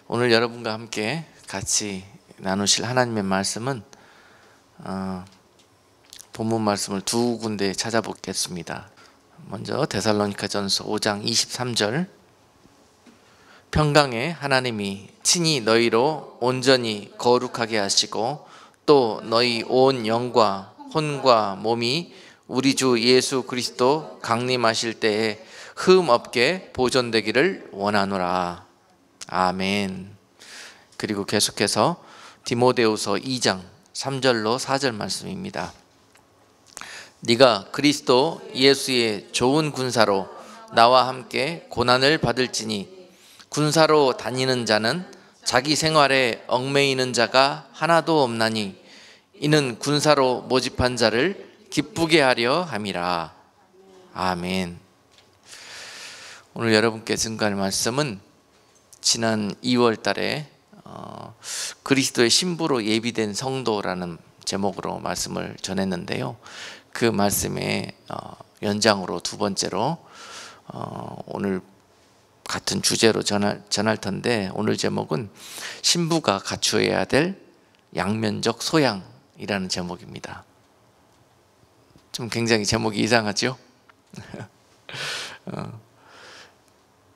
오늘 여러분과 함께 같이 나누실 하나님의 말씀은 본문 말씀을 두 군데 찾아보겠습니다. 먼저 데살로니가전서 5장 23절, 평강에 하나님이 친히 너희로 온전히 거룩하게 하시고 또 너희 온 영과 혼과 몸이 우리 주 예수 그리스도 강림하실 때에 흠 없게 보존되기를 원하노라. 아멘. 그리고 계속해서 디모데후서 2장 3절로 4절 말씀입니다. 네가 그리스도 예수의 좋은 군사로 나와 함께 고난을 받을지니 군사로 다니는 자는 자기 생활에 얽매이는 자가 하나도 없나니 이는 군사로 모집한 자를 기쁘게 하려 함이라. 아멘. 오늘 여러분께 증거할 말씀은 지난 2월 달에 그리스도의 신부로 예비된 성도라는 제목으로 말씀을 전했는데요. 그 말씀의 연장으로 두 번째로 오늘 같은 주제로 전할 텐데, 오늘 제목은 신부가 갖추어야 될 양면적 소양이라는 제목입니다. 좀 굉장히 제목이 이상하죠?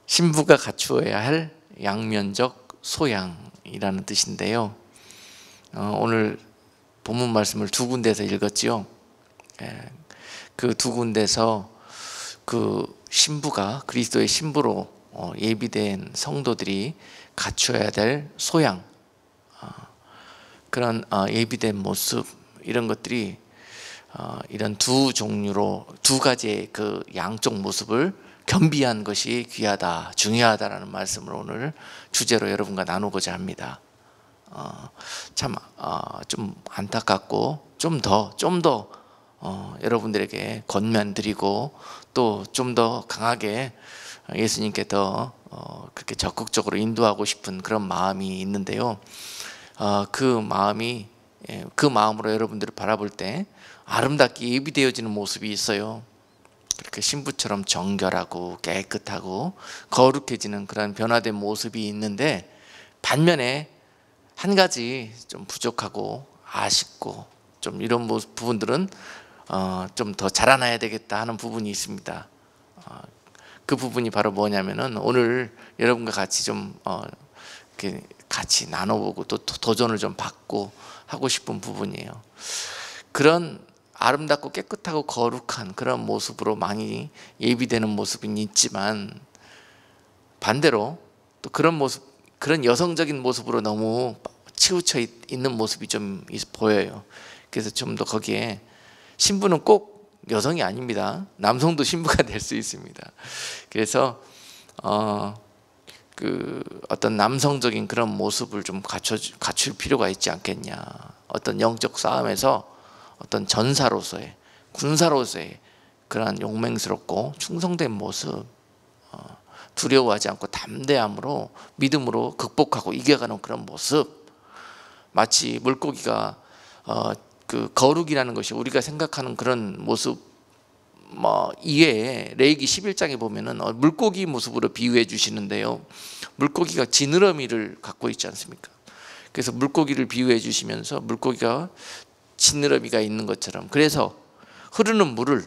신부가 갖추어야 할 양면적 소양이라는 뜻인데요. 오늘 본문 말씀을 두 군데에서 읽었지요. 그 두 군데서 그 신부가 그리스도의 신부로 예비된 성도들이 갖추어야 될 소양, 그런 예비된 모습, 이런 것들이 이런 두 종류로 두 가지의 그 양쪽 모습을 겸비한 것이 귀하다, 중요하다라는 말씀을 오늘 주제로 여러분과 나누고자 합니다. 참 좀 안타깝고 좀 더 여러분들에게 권면드리고 또 좀 더 강하게 예수님께 더 그렇게 적극적으로 인도하고 싶은 그런 마음이 있는데요. 그 마음으로 여러분들을 바라볼 때 아름답게 예비되어지는 모습이 있어요. 그렇게 신부처럼 정결하고 깨끗하고 거룩해지는 그런 변화된 모습이 있는데, 반면에 한 가지 좀 부족하고 아쉽고 좀 이런 부분들은 좀 더 자라나야 되겠다 하는 부분이 있습니다. 그 부분이 바로 뭐냐면은 오늘 여러분과 같이 좀 이렇게 같이 나눠보고 또 도전을 좀 받고 하고 싶은 부분이에요. 그런 아름답고 깨끗하고 거룩한 그런 모습으로 많이 예비되는 모습은 있지만, 반대로 또 그런 모습, 그런 여성적인 모습으로 너무 치우쳐 있는 모습이 좀 보여요. 그래서 좀 더 거기에 신부는 꼭 여성이 아닙니다. 남성도 신부가 될 수 있습니다. 그래서 그 어떤 남성적인 그런 모습을 좀 갖출 필요가 있지 않겠냐. 어떤 영적 싸움에서 어떤 전사로서의, 군사로서의 그러한 용맹스럽고 충성된 모습, 두려워하지 않고 담대함으로 믿음으로 극복하고 이겨가는 그런 모습, 마치 물고기가 그 거룩이라는 것이 우리가 생각하는 그런 모습 이외에 레위기 11장에 보면은 물고기 모습으로 비유해 주시는데요. 물고기가 지느러미를 갖고 있지 않습니까? 그래서 물고기를 비유해 주시면서 물고기가 지느러미가 있는 것처럼, 그래서 흐르는 물을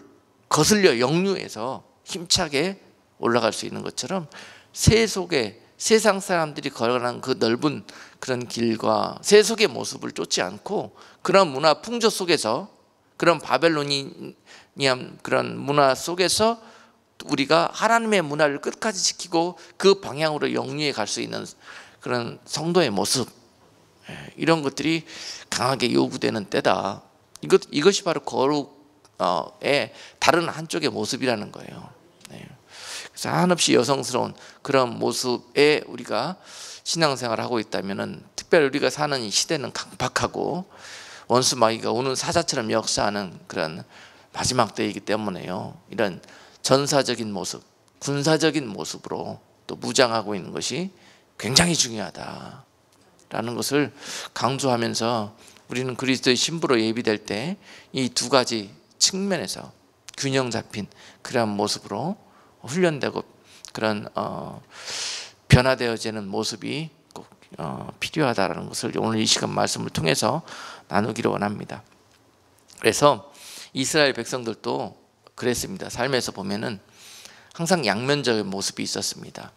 거슬려 역류해서 힘차게 올라갈 수 있는 것처럼 새 속에 세상 사람들이 걸어가는 그 넓은 그런 길과 새 속의 모습을 쫓지 않고 그런 문화 풍조 속에서, 그런 바벨로니안 그런 문화 속에서 우리가 하나님의 문화를 끝까지 지키고 그 방향으로 역류해 갈 수 있는 그런 성도의 모습, 이런 것들이 강하게 요구되는 때다. 이것이 바로 거룩의 다른 한쪽의 모습이라는 거예요. 그래서 한없이 여성스러운 그런 모습에 우리가 신앙생활을 하고 있다면은, 특별히 우리가 사는 이 시대는 강팍하고 원수 마귀가 오는 사자처럼 역사하는 그런 마지막 때이기 때문에요. 이런 전사적인 모습, 군사적인 모습으로 또 무장하고 있는 것이 굉장히 중요하다라는 것을 강조하면서, 우리는 그리스도의 신부로 예비될 때 이 두 가지 측면에서 균형 잡힌 그런 모습으로 훈련되고 그런 변화되어지는 모습이 꼭 필요하다라는 것을 오늘 이 시간 말씀을 통해서 나누기를 원합니다. 그래서 이스라엘 백성들도 그랬습니다. 삶에서 보면은 항상 양면적인 모습이 있었습니다.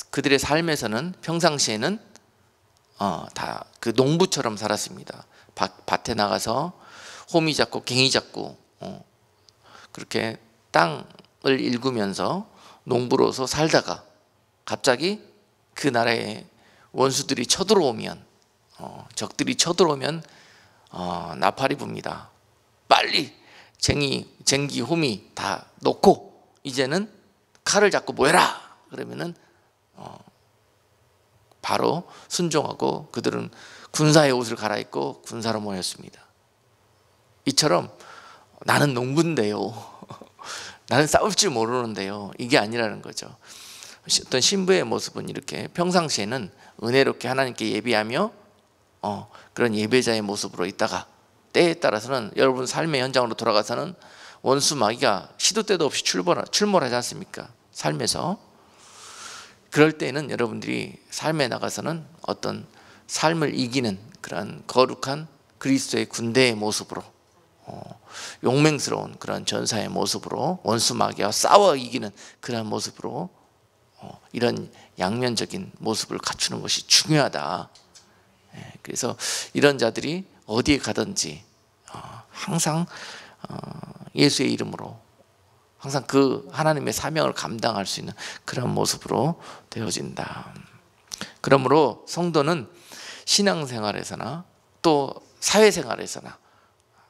그들의 삶에서는 평상시에는 다 그 농부처럼 살았습니다. 밭에 나가서 호미 잡고 갱이 잡고 그렇게 땅을 일구면서 농부로서 살다가 갑자기 그 나라에 원수들이 쳐들어오면 적들이 쳐들어오면 나팔이 붑니다. 빨리 쟁기 호미 다 놓고 이제는 칼을 잡고 모여라. 그러면은 바로 순종하고 그들은 군사의 옷을 갈아입고 군사로 모였습니다. 이처럼 나는 농부인데요. 나는 싸울 줄 모르는데요. 이게 아니라는 거죠. 어떤 신부의 모습은 이렇게 평상시에는 은혜롭게 하나님께 예배하며 그런 예배자의 모습으로 있다가 때에 따라서는 여러분 삶의 현장으로 돌아가서는 원수 마귀가 시도 때도 없이 출몰하지 않습니까? 삶에서. 그럴 때는 여러분들이 삶에 나가서는 어떤 삶을 이기는 그런 거룩한 그리스도의 군대의 모습으로 용맹스러운 그런 전사의 모습으로 원수 마귀와 싸워 이기는 그런 모습으로 이런 양면적인 모습을 갖추는 것이 중요하다. 그래서 이런 자들이 어디에 가든지 항상 예수의 이름으로 항상 그 하나님의 사명을 감당할 수 있는 그런 모습으로 되어진다. 그러므로 성도는 신앙생활에서나 또 사회생활에서나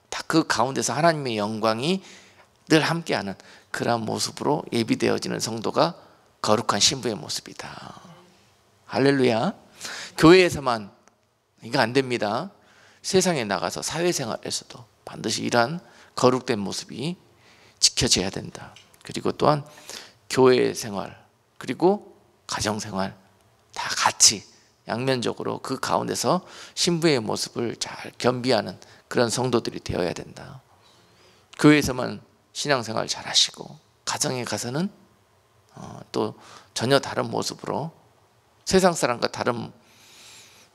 다 그 가운데서 하나님의 영광이 늘 함께하는 그런 모습으로 예비되어지는 성도가 거룩한 신부의 모습이다. 할렐루야. 교회에서만 이거 안 됩니다. 세상에 나가서 사회생활에서도 반드시 이러한 거룩된 모습이 지켜져야 된다. 그리고 또한 교회 생활 그리고 가정생활 다 같이 양면적으로 그 가운데서 신부의 모습을 잘 겸비하는 그런 성도들이 되어야 된다. 교회에서만 신앙생활 잘 하시고 가정에 가서는 또 전혀 다른 모습으로 세상 사람과 다른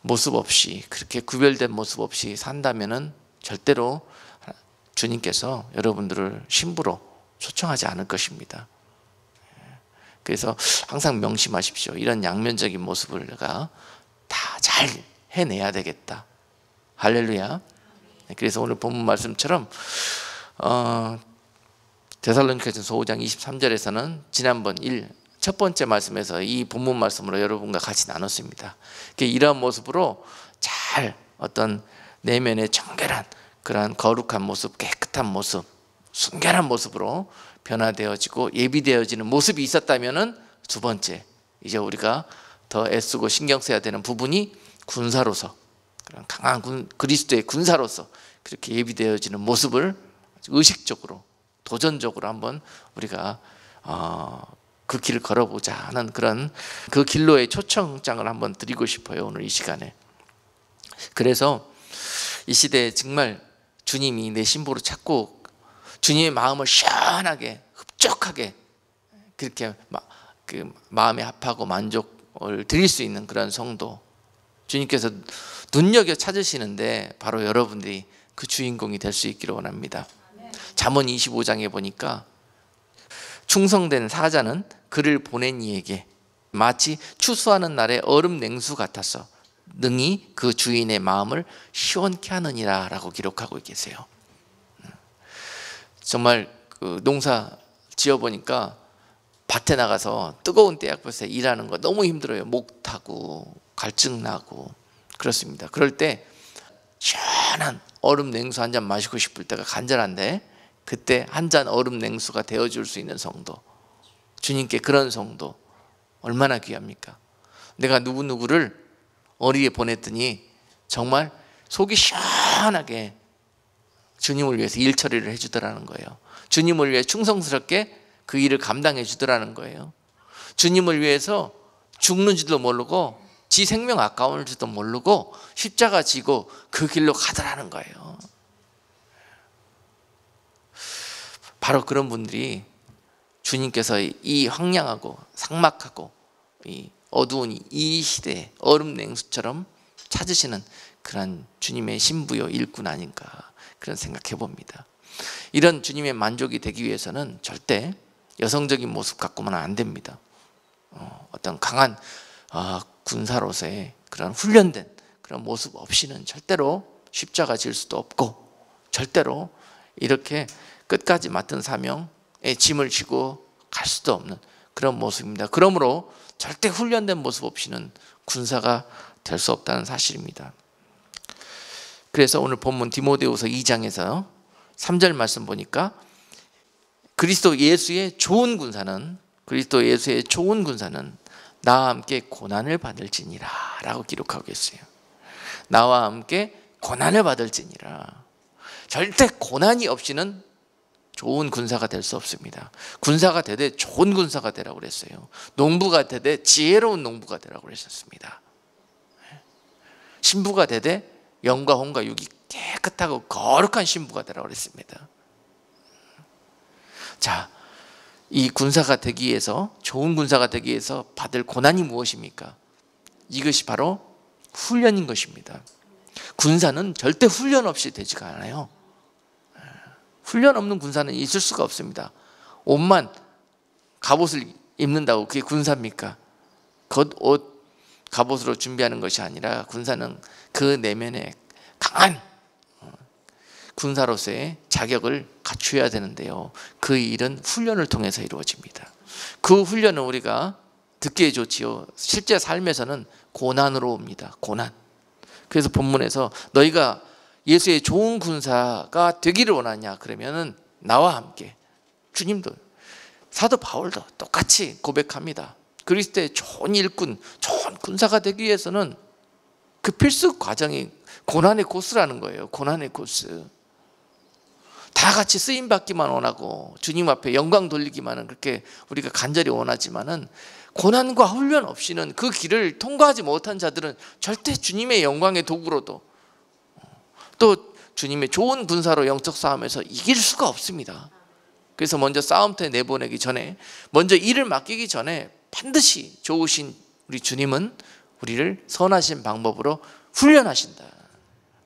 모습 없이 그렇게 구별된 모습 없이 산다면은 절대로 주님께서 여러분들을 신부로 초청하지 않을 것입니다. 그래서 항상 명심하십시오. 이런 양면적인 모습을 내가 다 잘 해내야 되겠다. 할렐루야. 그래서 오늘 본문 말씀처럼 데살로니가전서 5장 23절에서는 지난번 첫 번째 말씀에서 이 본문 말씀으로 여러분과 같이 나눴습니다. 이러한 모습으로 잘 어떤 내면의 정결한 그러한 거룩한 모습, 깨끗한 모습, 순결한 모습으로 변화되어지고 예비되어지는 모습이 있었다면은 두 번째 이제 우리가 더 애쓰고 신경 써야 되는 부분이 군사로서 그런 강한 그리스도의 군사로서 그렇게 예비되어지는 모습을 의식적으로 도전적으로 한번 우리가 그 길을 걸어보자 하는 그런 그 길로의 초청장을 한번 드리고 싶어요. 오늘 이 시간에. 그래서 이 시대에 정말 주님이 내 신부로 찾고 주님의 마음을 시원하게 흡족하게 그렇게 그 마음에 합하고 만족을 드릴 수 있는 그런 성도 주님께서 눈여겨 찾으시는데 바로 여러분들이 그 주인공이 될 수 있기를 원합니다. 잠언 25장에 보니까 충성된 사자는 그를 보낸 이에게 마치 추수하는 날의 얼음 냉수 같아서 능히 그 주인의 마음을 시원케 하느니라 라고 기록하고 계세요. 정말 그 농사 지어보니까 밭에 나가서 뜨거운 떼약볕에 일하는 거 너무 힘들어요. 목 타고 갈증 나고 그렇습니다. 그럴 때 시원한 얼음 냉수 한 잔 마시고 싶을 때가 간절한데 그때 한 잔 얼음 냉수가 되어줄 수 있는 성도, 주님께 그런 성도 얼마나 귀합니까? 내가 누구누구를 어디에 보냈더니 정말 속이 시원하게 주님을 위해서 일 처리를 해주더라는 거예요. 주님을 위해 충성스럽게 그 일을 감당해 주더라는 거예요. 주님을 위해서 죽는지도 모르고 지 생명 아까운지도 모르고 십자가 지고 그 길로 가더라는 거예요. 바로 그런 분들이 주님께서 이 황량하고 삭막하고 이 어두운 이 시대에 얼음 냉수처럼 찾으시는 그런 주님의 신부요 일꾼 아닌가 그런 생각해 봅니다. 이런 주님의 만족이 되기 위해서는 절대 여성적인 모습 갖고는 안 됩니다. 어떤 강한 군사로서의 그런 훈련된 그런 모습 없이는 절대로 십자가 질 수도 없고, 절대로 이렇게 끝까지 맡은 사명에 짐을 지고 갈 수도 없는 그런 모습입니다. 그러므로 절대 훈련된 모습 없이는 군사가 될 수 없다는 사실입니다. 그래서 오늘 본문 디모데후서 2장에서 3절 말씀 보니까 그리스도 예수의 좋은 군사는 나와 함께 고난을 받을지니라 라고 기록하고 있어요. 나와 함께 고난을 받을지니라. 절대 고난이 없이는 좋은 군사가 될 수 없습니다. 군사가 되되 좋은 군사가 되라고 그랬어요. 농부가 되되 지혜로운 농부가 되라고 그랬었습니다. 신부가 되되 영과 혼과 육이 깨끗하고 거룩한 신부가 되라고 그랬습니다. 자, 이 군사가 되기 위해서, 좋은 군사가 되기 위해서 받을 고난이 무엇입니까? 이것이 바로 훈련인 것입니다. 군사는 절대 훈련 없이 되지가 않아요. 훈련 없는 군사는 있을 수가 없습니다. 옷만 갑옷을 입는다고 그게 군사입니까? 겉옷 갑옷으로 준비하는 것이 아니라 군사는 그 내면에 강한 군사로서의 자격을 갖추어야 되는데요, 그 일은 훈련을 통해서 이루어집니다. 그 훈련은 우리가 듣기에 좋지요, 실제 삶에서는 고난으로 옵니다. 고난. 그래서 본문에서 너희가 예수의 좋은 군사가 되기를 원하냐 그러면은 나와 함께, 주님도 사도 바울도 똑같이 고백합니다. 그리스도의 좋은 일꾼, 좋은 군사가 되기 위해서는 그 필수 과정이 고난의 코스라는 거예요. 고난의 코스. 다 같이 쓰임 받기만 원하고 주님 앞에 영광 돌리기만은 그렇게 우리가 간절히 원하지만은, 고난과 훈련 없이는 그 길을 통과하지 못한 자들은 절대 주님의 영광의 도구로도, 또 주님의 좋은 군사로 영적 싸움에서 이길 수가 없습니다. 그래서 먼저 싸움터에 내보내기 전에, 먼저 일을 맡기기 전에 반드시 좋으신 우리 주님은 우리를 선하신 방법으로 훈련하신다.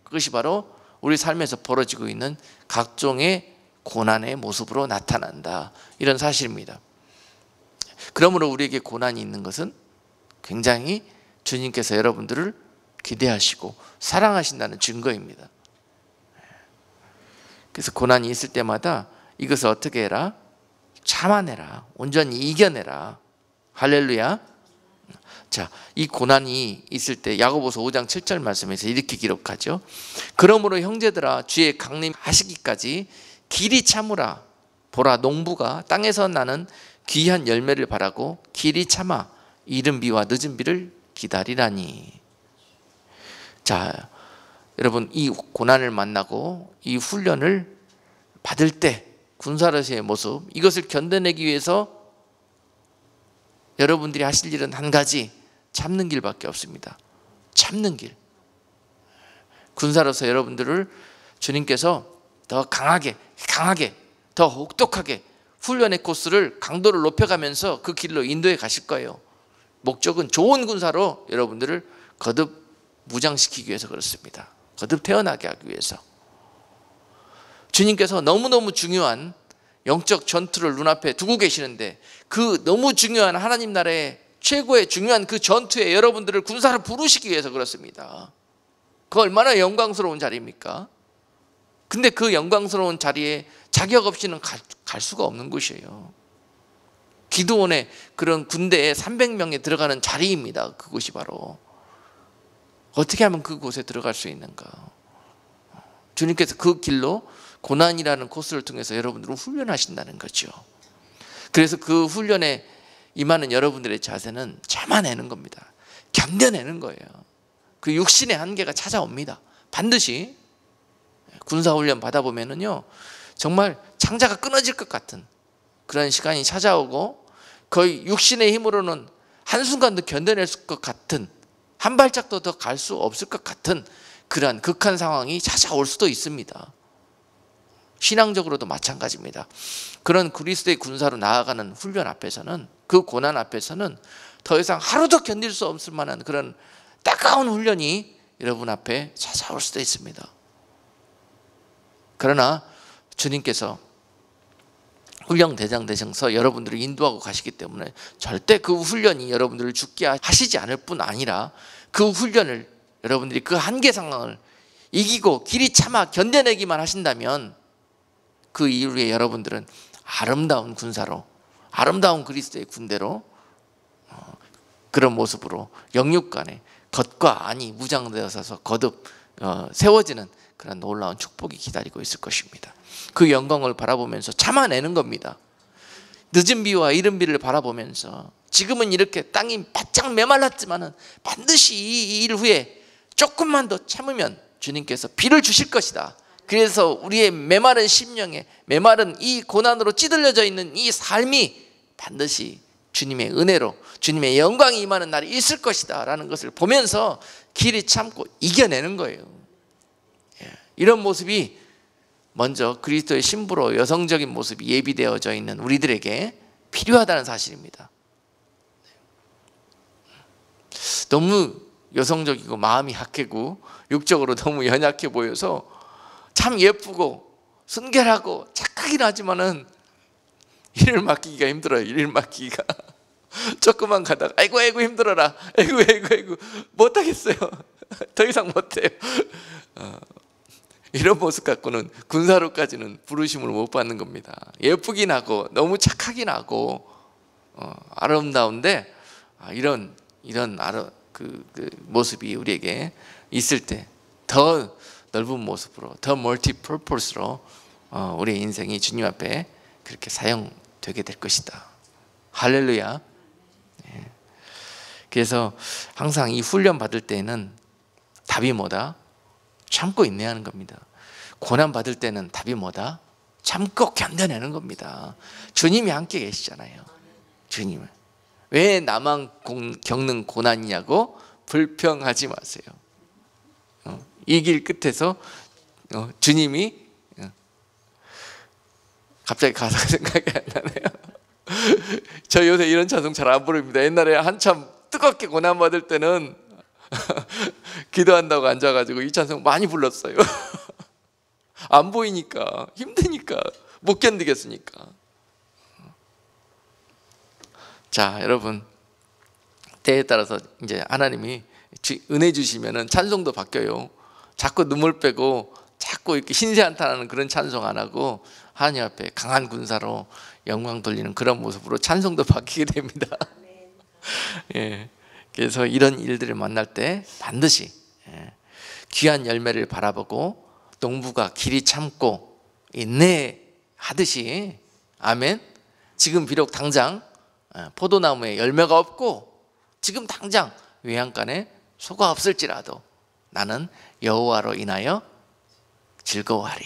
그것이 바로 우리 삶에서 벌어지고 있는 각종의 고난의 모습으로 나타난다, 이런 사실입니다. 그러므로 우리에게 고난이 있는 것은 굉장히 주님께서 여러분들을 기대하시고 사랑하신다는 증거입니다. 그래서 고난이 있을 때마다 이것을 어떻게 해라? 참아내라. 온전히 이겨내라. 할렐루야. 자, 이 고난이 있을 때 야고보서 5장 7절 말씀에서 이렇게 기록하죠. 그러므로 형제들아, 주의 강림하시기까지 길이 참으라. 보라, 농부가 땅에서 나는 귀한 열매를 바라고 길이 참아 이른 비와 늦은 비를 기다리라니. 자, 여러분, 이 고난을 만나고 이 훈련을 받을 때 군사로서의 모습, 이것을 견뎌내기 위해서 여러분들이 하실 일은 한 가지, 참는 길밖에 없습니다. 참는 길. 군사로서 여러분들을 주님께서 더 강하게 더 혹독하게 훈련의 코스를 강도를 높여가면서 그 길로 인도해 가실 거예요. 목적은 좋은 군사로 여러분들을 거듭 무장시키기 위해서 그렇습니다. 거듭 태어나게 하기 위해서. 주님께서 너무너무 중요한 영적 전투를 눈앞에 두고 계시는데, 그 너무 중요한 하나님 나라의 최고의 중요한 그 전투에 여러분들을 군사를 부르시기 위해서 그렇습니다. 그 얼마나 영광스러운 자리입니까? 근데 그 영광스러운 자리에 자격 없이는 갈 수가 없는 곳이에요. 기드온의 그런 군대에 300명이 들어가는 자리입니다. 그곳이 바로. 어떻게 하면 그곳에 들어갈 수 있는가? 주님께서 그 길로 고난이라는 코스를 통해서 여러분들을 훈련하신다는 거죠. 그래서 그 훈련에 임하는 여러분들의 자세는 참아내는 겁니다. 견뎌내는 거예요. 그 육신의 한계가 찾아옵니다. 반드시 군사훈련 받아보면은요, 정말 창자가 끊어질 것 같은 그런 시간이 찾아오고, 거의 육신의 힘으로는 한순간도 견뎌낼 것 같은, 한 발짝도 더 갈 수 없을 것 같은 그러한 극한 상황이 찾아올 수도 있습니다. 신앙적으로도 마찬가지입니다. 그런 그리스도의 군사로 나아가는 훈련 앞에서는, 그 고난 앞에서는 더 이상 하루도 견딜 수 없을 만한 그런 따가운 훈련이 여러분 앞에 찾아올 수도 있습니다. 그러나 주님께서 훈련 대장 되셔서 여러분들을 인도하고 가시기 때문에 절대 그 훈련이 여러분들을 죽게 하시지 않을 뿐 아니라 그 훈련을 여러분들이 그 한계 상황을 이기고 길이 참아 견뎌내기만 하신다면 그 이후에 여러분들은 아름다운 군사로, 아름다운 그리스도의 군대로 그런 모습으로 영육간에 겉과 안이 무장되어서 거듭 세워지는 그런 놀라운 축복이 기다리고 있을 것입니다. 그 영광을 바라보면서 참아내는 겁니다. 늦은 비와 이른 비를 바라보면서 지금은 이렇게 땅이 바짝 메말랐지만은 반드시 이 일 후에 조금만 더 참으면 주님께서 비를 주실 것이다. 그래서 우리의 메마른 심령에 메마른 이 고난으로 찌들려져 있는 이 삶이 반드시 주님의 은혜로 주님의 영광이 임하는 날이 있을 것이다 라는 것을 보면서 길이 참고 이겨내는 거예요. 이런 모습이 먼저 그리스도의 신부로 여성적인 모습이 예비되어져 있는 우리들에게 필요하다는 사실입니다. 너무 여성적이고 마음이 약하고 육적으로 너무 연약해 보여서 참 예쁘고 순결하고 착하긴 하지만은 일을 맡기기가 힘들어요. 일을 맡기기가 조금만 가다가 아이고 힘들어라, 아이고 못하겠어요. 더 이상 못해요. 이런 모습 갖고는 군사로까지는 부르심을 못 받는 겁니다. 예쁘긴 하고 너무 착하긴 하고 아름다운데 이런 그 모습이 우리에게 있을 때 더 넓은 모습으로, 더 멀티퍼포스로 우리의 인생이 주님 앞에 그렇게 사용되게 될 것이다. 할렐루야. 그래서 항상 이 훈련 받을 때는 답이 뭐다? 참고 인내하는 겁니다. 고난 받을 때는 답이 뭐다? 참고 견뎌내는 겁니다. 주님이 함께 계시잖아요. 주님은 왜 나만 겪는 고난이냐고 불평하지 마세요. 이 길 끝에서 주님이 갑자기 가사가 생각이 안 나네요. 저 요새 이런 찬송 잘 안 부릅니다. 옛날에 한참 뜨겁게 고난 받을 때는 기도한다고 앉아가지고 이 찬송 많이 불렀어요. 안 보이니까, 힘드니까, 못 견디겠으니까. 자, 여러분, 때에 따라서 이제 하나님이 은혜 주시면은 찬송도 바뀌어요. 자꾸 눈물 빼고 자꾸 이렇게 신세 한탄하는 그런 찬송 안 하고 하나님 앞에 강한 군사로 영광 돌리는 그런 모습으로 찬송도 바뀌게 됩니다. 예. 그래서 이런 일들을 만날 때 반드시 귀한 열매를 바라보고 농부가 길이 참고 인내하듯이, 아멘. 지금 비록 당장 포도나무에 열매가 없고 지금 당장 외양간에 소가 없을지라도 나는 여호와로 인하여 즐거워하리.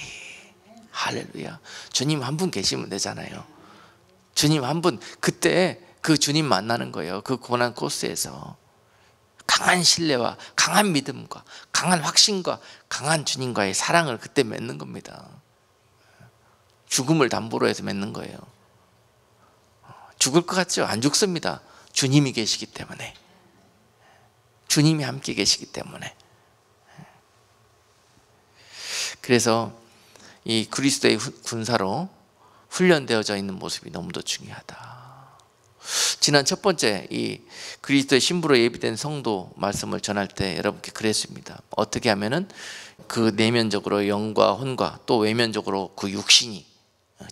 할렐루야. 주님 한 분 계시면 되잖아요. 주님 한 분, 그때 그 주님 만나는 거예요. 그 고난 코스에서 강한 신뢰와 강한 믿음과 강한 확신과 강한 주님과의 사랑을 그때 맺는 겁니다. 죽음을 담보로 해서 맺는 거예요. 죽을 것 같죠? 안 죽습니다. 주님이 계시기 때문에, 주님이 함께 계시기 때문에. 그래서 이 그리스도의 군사로 훈련되어져 있는 모습이 너무도 중요하다. 지난 첫 번째 이 그리스도의 신부로 예비된 성도 말씀을 전할 때 여러분께 그랬습니다. 어떻게 하면은 그 내면적으로 영과 혼과 또 외면적으로 그 육신이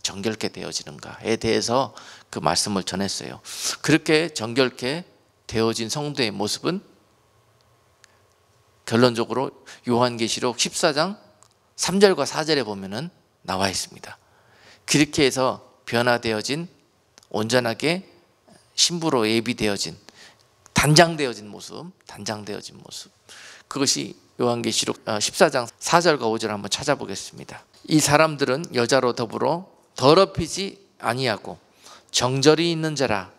정결케 되어지는가에 대해서 그 말씀을 전했어요. 그렇게 정결케 되어진 성도의 모습은 결론적으로 요한계시록 14장 3절과 4절에 보면은 나와 있습니다. 그렇게 해서 변화되어진, 온전하게 신부로 예비되어진, 단장되어진 모습, 그것이 요한계시록 14장 4절과 5절 한번 찾아보겠습니다. 이 사람들은 여자로 더불어 더럽히지 아니하고 정절이 있는 자라,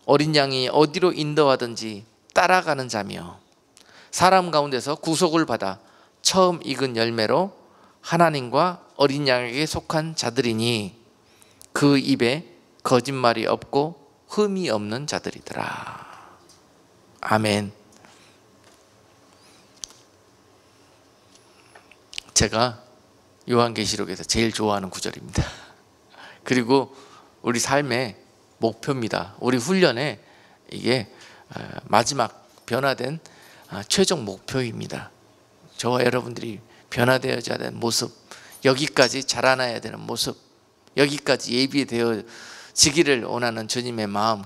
어린 양이 어디로 인도하든지 따라가는 자며 사람 가운데서 구속을 받아 처음 익은 열매로 하나님과 어린 양에게 속한 자들이니 그 입에 거짓말이 없고 흠이 없는 자들이더라. 아멘. 제가 요한계시록에서 제일 좋아하는 구절입니다. 그리고 우리 삶의 목표입니다. 우리 훈련의 이게 마지막 변화된 최종 목표입니다. 저와 여러분들이 변화되어져야 되는 모습, 여기까지 자라나야 되는 모습, 여기까지 예비되어지기를 원하는 주님의 마음,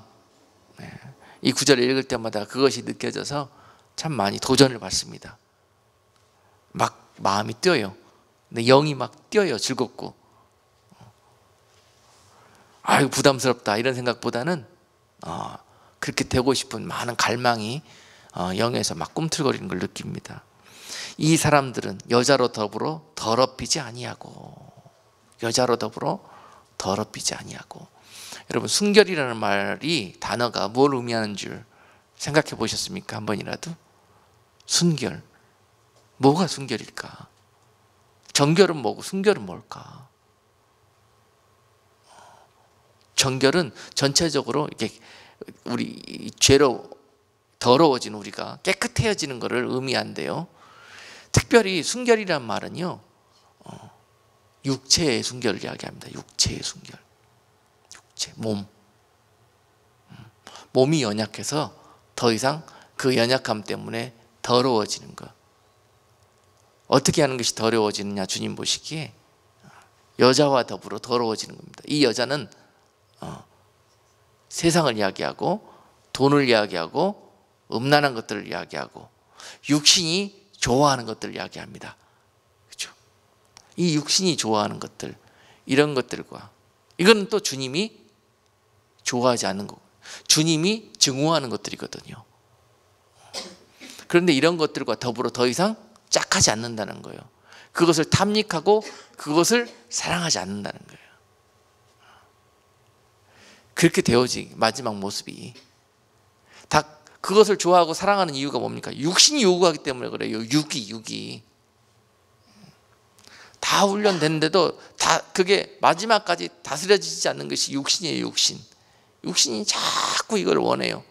이 구절을 읽을 때마다 그것이 느껴져서 참 많이 도전을 받습니다. 막 마음이 뛰어요. 근데 영이 막 뛰어요. 즐겁고. 아유 부담스럽다 이런 생각보다는 그렇게 되고 싶은 많은 갈망이 영에서 막 꿈틀거리는 걸 느낍니다. 이 사람들은 여자로 더불어 더럽히지 아니하고, 여자로 더불어 더럽히지 아니하고. 여러분 순결이라는 말이 단어가 뭘 의미하는 줄 생각해 보셨습니까? 한 번이라도? 순결, 뭐가 순결일까? 정결은 뭐고 순결은 뭘까? 정결은 전체적으로 이렇게 우리 죄로 더러워진 우리가 깨끗해지는 것을 의미한대요. 특별히 순결이란 말은요, 육체의 순결을 이야기합니다. 육체의 순결, 육체, 몸이 연약해서 더 이상 그 연약함 때문에 더러워지는 것. 어떻게 하는 것이 더러워지느냐? 주님 보시기에 여자와 더불어 더러워지는 겁니다. 이 여자는 세상을 이야기하고 돈을 이야기하고 음란한 것들을 이야기하고 육신이 좋아하는 것들을 이야기합니다. 그렇죠? 이 육신이 좋아하는 것들, 이런 것들과, 이건 또 주님이 좋아하지 않는 거고 주님이 증오하는 것들이거든요. 그런데 이런 것들과 더불어 더 이상 짝하지 않는다는 거예요. 그것을 탐닉하고 그것을 사랑하지 않는다는 거예요. 그렇게 되어지 마지막 모습이. 다 그것을 좋아하고 사랑하는 이유가 뭡니까? 육신이 요구하기 때문에 그래요. 육이 다 훈련됐는데도 다 그게 마지막까지 다스려지지 않는 것이 육신이에요. 육신이 자꾸 이걸 원해요.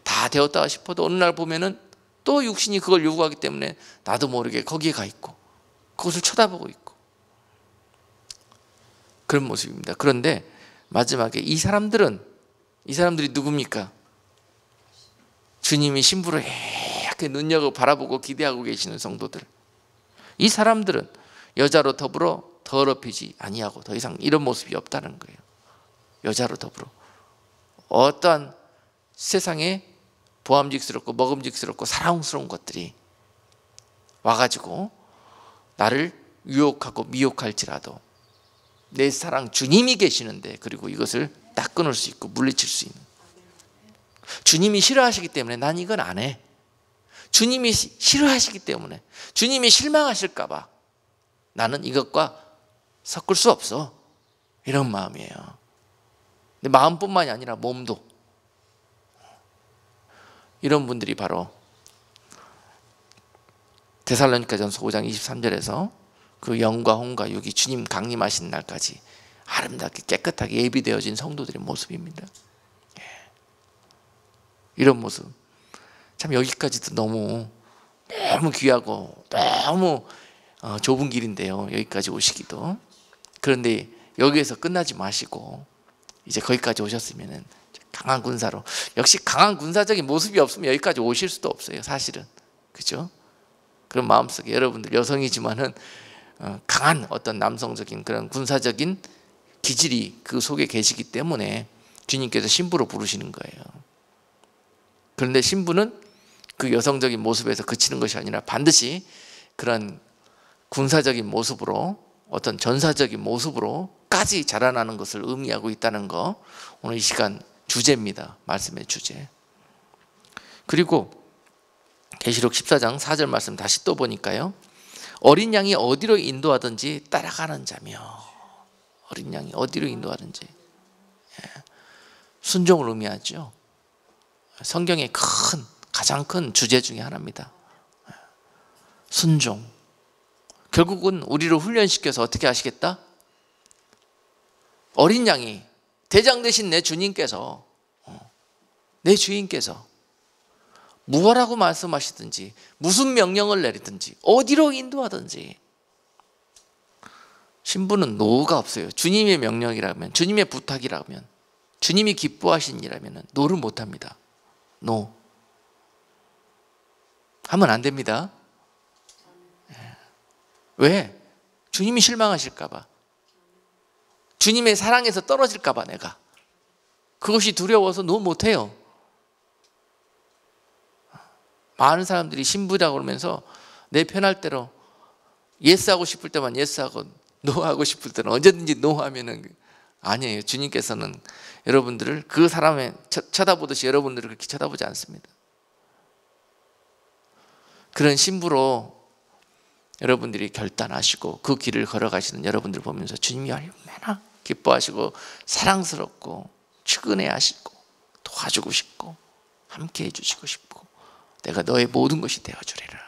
다 되었다 싶어도 어느 날 보면은 또 육신이 그걸 요구하기 때문에 나도 모르게 거기에 가 있고 그것을 쳐다보고 있고, 그런 모습입니다. 그런데 마지막에 이 사람들이 누굽니까? 주님이 신부를 이렇게 눈여겨 바라보고 기대하고 계시는 성도들. 이 사람들은 여자로 더불어 더럽히지 아니하고 더 이상 이런 모습이 없다는 거예요. 여자로 더불어 어떠한 세상에 보암직스럽고 먹음직스럽고 사랑스러운 것들이 와가지고 나를 유혹하고 미혹할지라도 내 사랑 주님이 계시는데, 그리고 이것을 딱 끊을 수 있고 물리칠 수 있는, 주님이 싫어하시기 때문에 난 이건 안 해. 주님이 싫어하시기 때문에, 주님이 실망하실까 봐 나는 이것과 섞을 수 없어, 이런 마음이에요. 근데 마음뿐만이 아니라 몸도. 이런 분들이 바로 데살로니가전서 5장 23절에서 그 영과 혼과 육이 주님 강림하신 날까지 아름답게 깨끗하게 예비되어진 성도들의 모습입니다. 이런 모습 참 여기까지도 너무 귀하고 너무 좁은 길인데요. 여기까지 오시기도. 그런데 여기에서 끝나지 마시고 이제 거기까지 오셨으면은 강한 군사로, 역시 강한 군사적인 모습이 없으면 여기까지 오실 수도 없어요, 사실은. 그죠? 그런 마음속에 여러분들 여성이지만은 강한 어떤 남성적인 그런 군사적인 기질이 그 속에 계시기 때문에 주님께서 신부로 부르시는 거예요. 그런데 신부는 그 여성적인 모습에서 그치는 것이 아니라 반드시 그런 군사적인 모습으로, 어떤 전사적인 모습으로까지 자라나는 것을 의미하고 있다는 거, 오늘 이 시간 주제입니다. 말씀의 주제. 그리고 계시록 14장 4절 말씀 다시 또 보니까요, 어린 양이 어디로 인도하든지 따라가는 자며. 어린 양이 어디로 인도하든지, 순종을 의미하죠. 성경의 가장 큰 주제 중에 하나입니다. 순종. 결국은 우리를 훈련시켜서 어떻게 하시겠다? 어린 양이, 대장 되신 내 주님께서, 내 주인께서 무엇라고 말씀하시든지 무슨 명령을 내리든지 어디로 인도하든지 신부는 노가 없어요. 주님의 명령이라면, 주님의 부탁이라면, 주님이 기뻐하신 일이라면 노를 못합니다. 노 하면 안 됩니다. 왜? 주님이 실망하실까 봐, 주님의 사랑에서 떨어질까 봐 내가 그것이 두려워서 노 못해요. 많은 사람들이 신부라고 그러면서 내 편할 대로 예스하고 싶을 때만 예스하고 노하고 싶을 때는 언제든지 노하면은 아니에요. 주님께서는 여러분들을 그 사람의 쳐다보듯이 여러분들을 그렇게 쳐다보지 않습니다. 그런 신부로 여러분들이 결단하시고 그 길을 걸어가시는 여러분들 보면서 주님이 얼마나 기뻐하시고 사랑스럽고 측은해 하시고 도와주고 싶고 함께 해주시고 싶고, 내가 너의 모든 것이 되어주리라.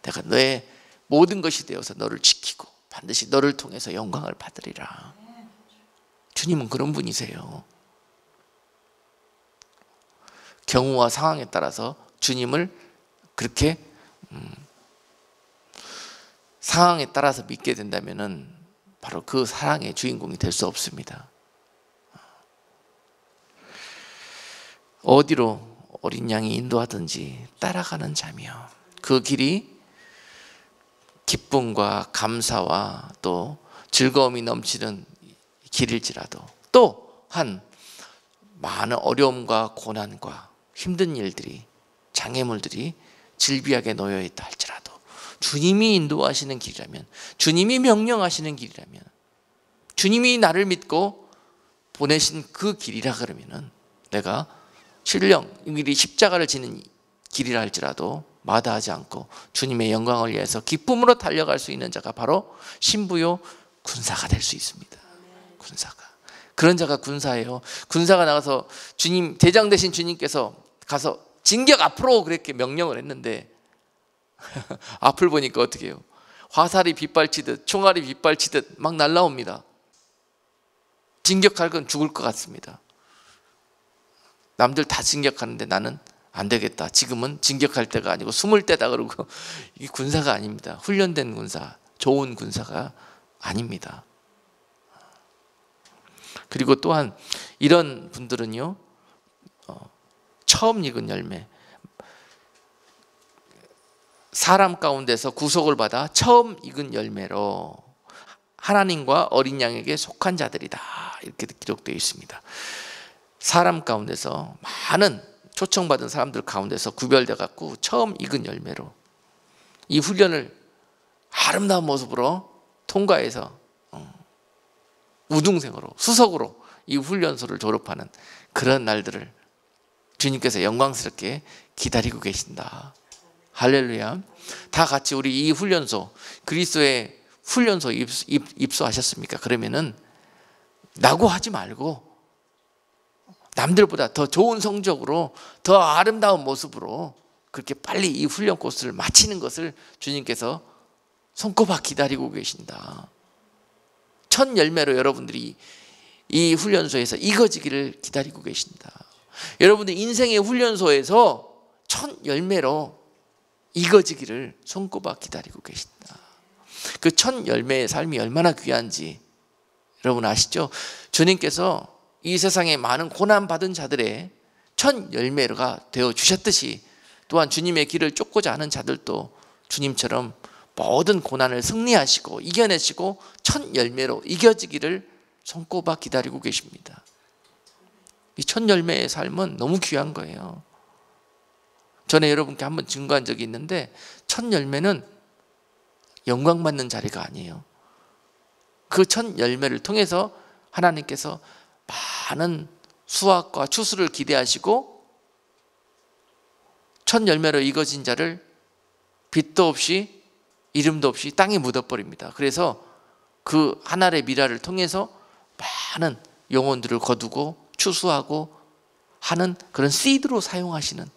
내가 너의 모든 것이 되어서 너를 지키고 반드시 너를 통해서 영광을 받으리라. 주님은 그런 분이세요. 경우와 상황에 따라서 주님을 그렇게 상황에 따라서 믿게 된다면은 바로 그 사랑의 주인공이 될 수 없습니다. 어디로 어린 양이 인도하든지 따라가는 자며 그 길이 기쁨과 감사와 또 즐거움이 넘치는 길일지라도 또한 많은 어려움과 고난과 힘든 일들이, 장애물들이 질비하게 놓여 있다 할지라도 주님이 인도하시는 길이라면, 주님이 명령하시는 길이라면, 주님이 나를 믿고 보내신 그 길이라 그러면은 내가 신령 이 길이 십자가를 지는 길이라 할지라도 마다하지 않고 주님의 영광을 위해서 기쁨으로 달려갈 수 있는 자가 바로 신부요 군사가 될 수 있습니다. 군사가, 그런 자가 군사예요. 군사가 나가서 주님, 대장 되신 주님께서 가서 진격 앞으로 그렇게 명령을 했는데 앞을 보니까 어떻게 해요? 화살이 빗발치듯 총알이 빗발치듯 막 날라옵니다. 진격할 건 죽을 것 같습니다. 남들 다 진격하는데 나는 안 되겠다. 지금은 진격할 때가 아니고 숨을 때다 그러고, 이게 군사가 아닙니다. 훈련된 군사, 좋은 군사가 아닙니다. 그리고 또한 이런 분들은요, 처음 익은 열매, 사람 가운데서 구속을 받아 처음 익은 열매로 하나님과 어린 양에게 속한 자들이다, 이렇게 기록되어 있습니다. 사람 가운데서 많은 초청받은 사람들 가운데서 구별돼 갖고 처음 익은 열매로 이 훈련을 아름다운 모습으로 통과해서 우등생으로, 수석으로 이 훈련소를 졸업하는 그런 날들을 주님께서 영광스럽게 기다리고 계신다. 할렐루야. 다 같이 우리 이 훈련소, 그리스도의 훈련소 입소하셨습니까? 그러면은 나고 하지 말고 남들보다 더 좋은 성적으로, 더 아름다운 모습으로 그렇게 빨리 이 훈련 코스를 마치는 것을 주님께서 손꼽아 기다리고 계신다. 첫 열매로 여러분들이 이 훈련소에서 익어지기를 기다리고 계신다. 여러분들 인생의 훈련소에서 첫 열매로 익어지기를 손꼽아 기다리고 계신다. 그 첫 열매의 삶이 얼마나 귀한지 여러분 아시죠? 주님께서 이 세상에 많은 고난받은 자들의 첫 열매가 되어 주셨듯이 또한 주님의 길을 쫓고자 하는 자들도 주님처럼 모든 고난을 승리하시고 이겨내시고 첫 열매로 이겨지기를 손꼽아 기다리고 계십니다. 이 첫 열매의 삶은 너무 귀한 거예요. 전에 여러분께 한번 증거한 적이 있는데, 첫 열매는 영광받는 자리가 아니에요. 그 첫 열매를 통해서 하나님께서 많은 수확과 추수를 기대하시고 첫 열매로 익어진 자를 빛도 없이 이름도 없이 땅에 묻어버립니다. 그래서 그 한 알의 미라를 통해서 많은 영혼들을 거두고 추수하고 하는 그런 씨드로 사용하시는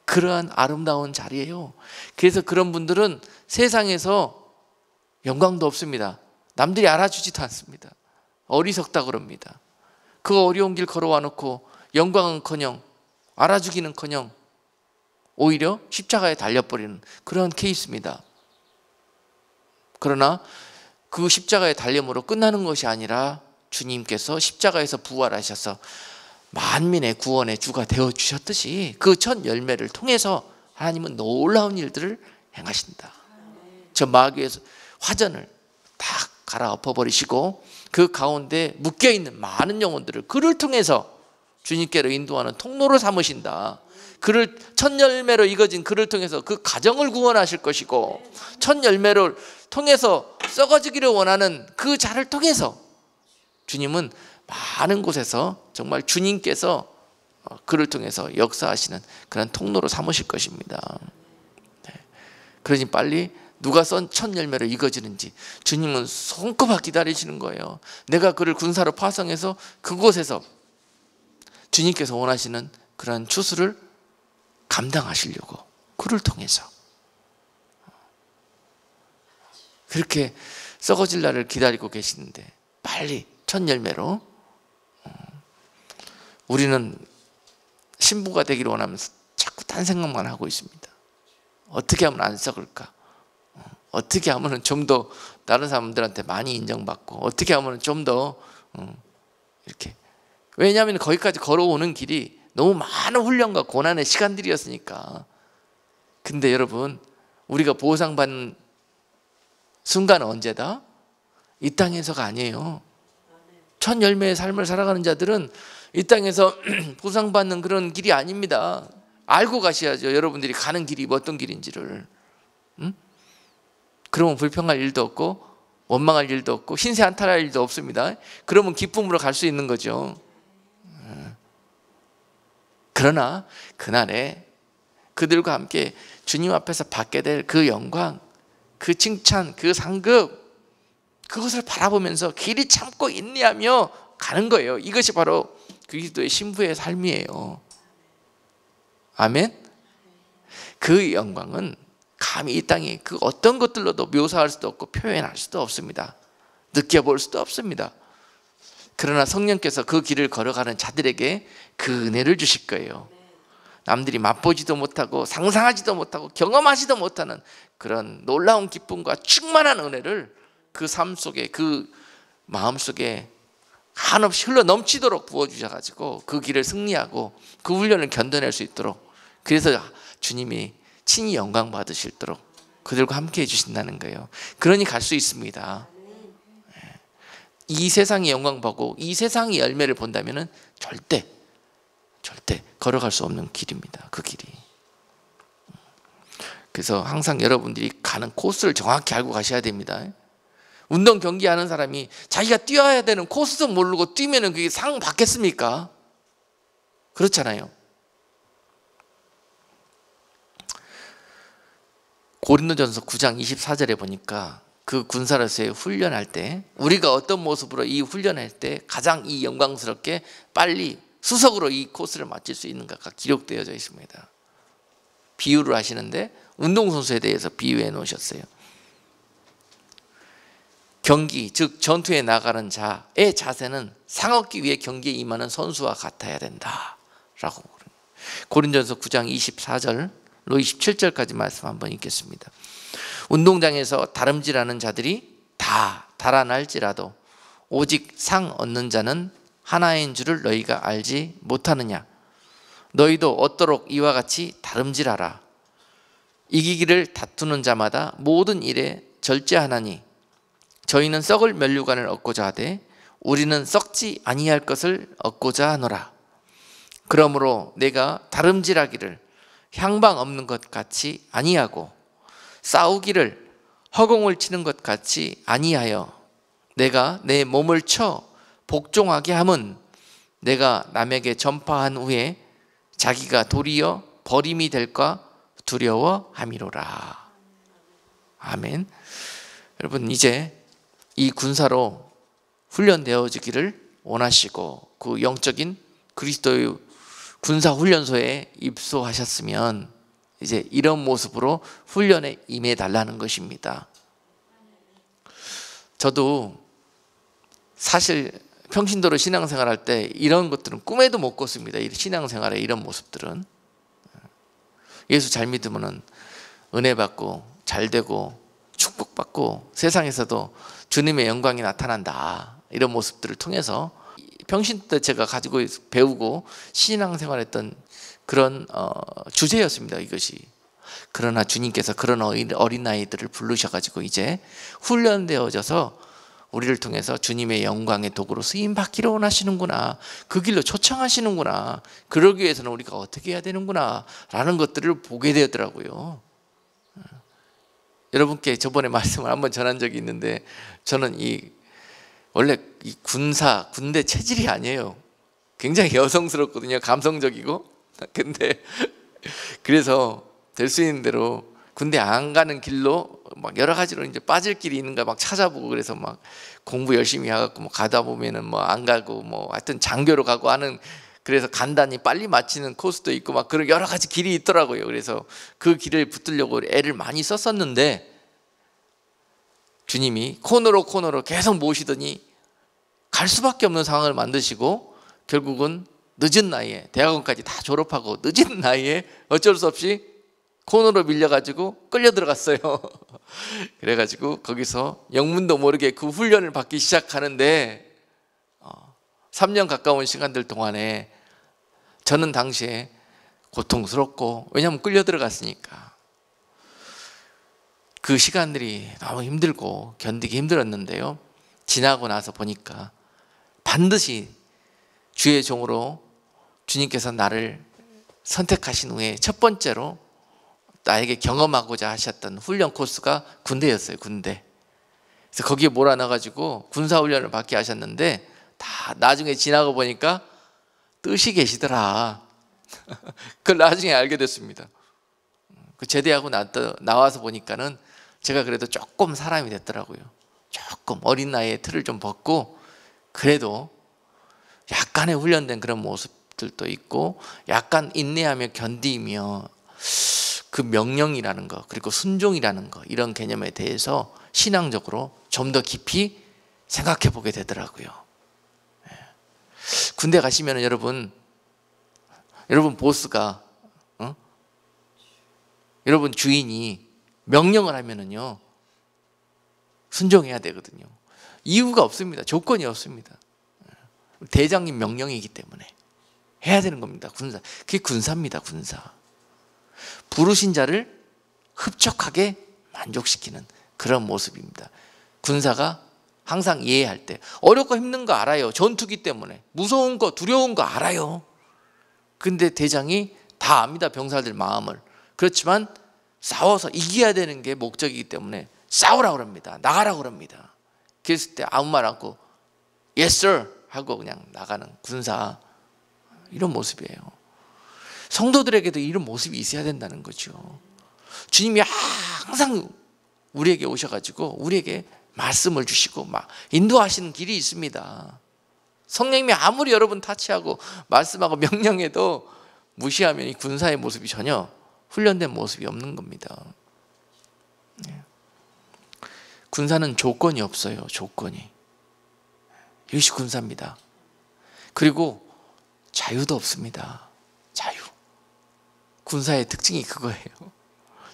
그러한 아름다운 자리예요. 그래서 그런 분들은 세상에서 영광도 없습니다. 남들이 알아주지도 않습니다. 어리석다 그럽니다. 그 어려운 길 걸어와 놓고 영광은커녕 알아주기는커녕 오히려 십자가에 달려버리는 그런 케이스입니다. 그러나 그 십자가의 달림으로 끝나는 것이 아니라 주님께서 십자가에서 부활하셔서 만민의 구원의 주가 되어주셨듯이 그 첫 열매를 통해서 하나님은 놀라운 일들을 행하신다. 저 마귀의 화전을 다 갈아엎어버리시고 그 가운데 묶여있는 많은 영혼들을 그를 통해서 주님께로 인도하는 통로로 삼으신다. 그를 첫 열매로 익어진 그를 통해서 그 가정을 구원하실 것이고, 첫 열매를 통해서 썩어지기를 원하는 그 자를 통해서 주님은 많은 곳에서 정말 주님께서 그를 통해서 역사하시는 그런 통로로 삼으실 것입니다. 그러니 빨리 누가 썬 첫 열매로 익어지는지 주님은 손꼽아 기다리시는 거예요. 내가 그를 군사로 파송해서 그곳에서 주님께서 원하시는 그런 추수를 감당하시려고 그를 통해서 그렇게 썩어질 날을 기다리고 계시는데 빨리 첫 열매로 우리는 신부가 되기를 원하면서 자꾸 딴 생각만 하고 있습니다. 어떻게 하면 안 썩을까? 어떻게 하면 좀 더 다른 사람들한테 많이 인정받고, 어떻게 하면 좀 더 이렇게, 왜냐하면 거기까지 걸어오는 길이 너무 많은 훈련과 고난의 시간들이었으니까. 근데 여러분, 우리가 보상받는 순간은 언제다? 이 땅에서가 아니에요. 첫 열매의 삶을 살아가는 자들은 이 땅에서 보상받는 그런 길이 아닙니다. 알고 가셔야죠. 여러분들이 가는 길이 어떤 길인지를. 그러면 불평할 일도 없고 원망할 일도 없고 신세 한탄할 일도 없습니다. 그러면 기쁨으로 갈 수 있는 거죠. 그러나 그날에 그들과 함께 주님 앞에서 받게 될 그 영광, 그 칭찬, 그 상급, 그것을 바라보면서 길이 참고 인내하며 가는 거예요. 이것이 바로 그리스도의 신부의 삶이에요. 아멘. 그 영광은 감히 이 땅에 그 어떤 것들로도 묘사할 수도 없고 표현할 수도 없습니다. 느껴볼 수도 없습니다. 그러나 성령께서 그 길을 걸어가는 자들에게 그 은혜를 주실 거예요. 남들이 맛보지도 못하고 상상하지도 못하고 경험하지도 못하는 그런 놀라운 기쁨과 충만한 은혜를 그 삶 속에, 그 마음 속에 한없이 흘러 넘치도록 부어주셔가지고 그 길을 승리하고 그 훈련을 견뎌낼 수 있도록, 그래서 주님이 친히 영광 받으실도록 그들과 함께 해주신다는 거예요. 그러니 갈 수 있습니다. 이 세상이 영광 보고 이 세상이 열매를 본다면 절대 걸어갈 수 없는 길입니다. 그 길이. 그래서 항상 여러분들이 가는 코스를 정확히 알고 가셔야 됩니다. 운동 경기하는 사람이 자기가 뛰어야 되는 코스도 모르고 뛰면 그게 상 받겠습니까? 그렇잖아요. 고린도전서 9장 24절에 보니까 그 군사로서의 훈련할 때 우리가 어떤 모습으로 이 훈련할 때 가장 이 영광스럽게 빨리 수석으로 이 코스를 마칠 수 있는가가 기록되어져 있습니다. 비유를 하시는데 운동선수에 대해서 비유해 놓으셨어요. 경기, 즉 전투에 나가는 자의 자세는 상 얻기 위해 경기에 임하는 선수와 같아야 된다라고. 고린도전서 9장 24절로 27절까지 말씀 한번 읽겠습니다. 운동장에서 다름질하는 자들이 다 달아날지라도 오직 상 얻는 자는 하나인 줄을 너희가 알지 못하느냐. 너희도 얻도록 이와 같이 다름질하라. 이기기를 다투는 자마다 모든 일에 절제하나니 저희는 썩을 면류관을 얻고자 하되 우리는 썩지 아니할 것을 얻고자 하노라. 그러므로 내가 다름질하기를 향방 없는 것 같이 아니하고 싸우기를 허공을 치는 것 같이 아니하여 내가 내 몸을 쳐 복종하게 함은 내가 남에게 전파한 후에 자기가 도리어 버림이 될까 두려워함이로라. 아멘. 여러분, 이제 이 군사로 훈련되어지기를 원하시고 그 영적인 그리스도의 군사훈련소에 입소하셨으면 이제 이런 모습으로 훈련에 임해 달라는 것입니다. 저도 사실 평신도로 신앙생활할 때 이런 것들은 꿈에도 못 꿨습니다. 이 신앙생활의 이런 모습들은. 예수 잘 믿으면은 은혜 받고 잘 되고 축복받고 세상에서도 주님의 영광이 나타난다. 이런 모습들을 통해서 평신 때 제가 가지고 배우고 신앙생활했던 그런 주제였습니다. 이것이. 그러나 주님께서 그런 어린아이들을 부르셔가지고 이제 훈련되어져서 우리를 통해서 주님의 영광의 도구로 쓰임받기를 원하시는구나, 그 길로 초청하시는구나, 그러기 위해서는 우리가 어떻게 해야 되는구나 라는 것들을 보게 되었더라고요. 여러분께 저번에 말씀을 한번 전한 적이 있는데, 저는 원래 이 군대 체질이 아니에요. 굉장히 여성스럽거든요. 감성적이고. 근데 그래서 될 수 있는 대로 군대 안 가는 길로 막 여러 가지로 이제 빠질 길이 있는가 막 찾아보고, 그래서 막 공부 열심히 해갖고 뭐 가다 보면은 뭐 안 가고 뭐 하여튼 장교로 가고 하는, 그래서 간단히 빨리 마치는 코스도 있고 막 그런 여러 가지 길이 있더라고요. 그래서 그 길을 붙들려고 애를 많이 썼었는데 주님이 코너로 계속 모시더니 갈 수밖에 없는 상황을 만드시고, 결국은 늦은 나이에 대학원까지 다 졸업하고 늦은 나이에 어쩔 수 없이 코너로 밀려가지고 끌려 들어갔어요. 그래가지고 거기서 영문도 모르게 그 훈련을 받기 시작하는데 3년 가까운 시간들 동안에 저는 당시에 고통스럽고, 왜냐하면 끌려 들어갔으니까 그 시간들이 너무 힘들고 견디기 힘들었는데요, 지나고 나서 보니까 반드시 주의 종으로 주님께서 나를 선택하신 후에 첫 번째로 나에게 경험하고자 하셨던 훈련 코스가 군대였어요. 군대. 그래서 거기에 몰아넣어가지고 군사훈련을 받게 하셨는데, 다 나중에 지나고 보니까 뜻이 계시더라. 그걸 나중에 알게 됐습니다. 그 제대하고 나와서 보니까는 제가 그래도 조금 사람이 됐더라고요. 조금 어린 나이에 틀을 좀 벗고, 그래도 약간의 훈련된 그런 모습들도 있고, 약간 인내하며 견디며 그 명령이라는 거, 그리고 순종이라는 거, 이런 개념에 대해서 신앙적으로 좀 더 깊이 생각해 보게 되더라고요. 군대 가시면 여러분 보스가 여러분 주인이 명령을 하면은요 순종해야 되거든요. 이유가 없습니다. 조건이 없습니다. 대장님 명령이기 때문에 해야 되는 겁니다. 군사. 그게 군사입니다. 군사. 부르신 자를 흡족하게 만족시키는 그런 모습입니다. 군사가 항상 이해할 때, 어렵고 힘든 거 알아요. 전투기 때문에 무서운 거 두려운 거 알아요. 근데 대장이 다 압니다. 병사들 마음을. 그렇지만 싸워서 이겨야 되는 게 목적이기 때문에 싸우라고 합니다. 나가라고 합니다. 그랬을 때 아무 말 않고 Yes sir 하고 그냥 나가는 군사, 이런 모습이에요. 성도들에게도 이런 모습이 있어야 된다는 거죠. 주님이 항상 우리에게 오셔가지고 우리에게 말씀을 주시고 막 인도하시는 길이 있습니다. 성령님이 아무리 여러분 타치하고 말씀하고 명령해도 무시하면 이 군사의 모습이 전혀 훈련된 모습이 없는 겁니다. 군사는 조건이 없어요. 조건이. 이것이 군사입니다. 그리고 자유도 없습니다. 자유. 군사의 특징이 그거예요.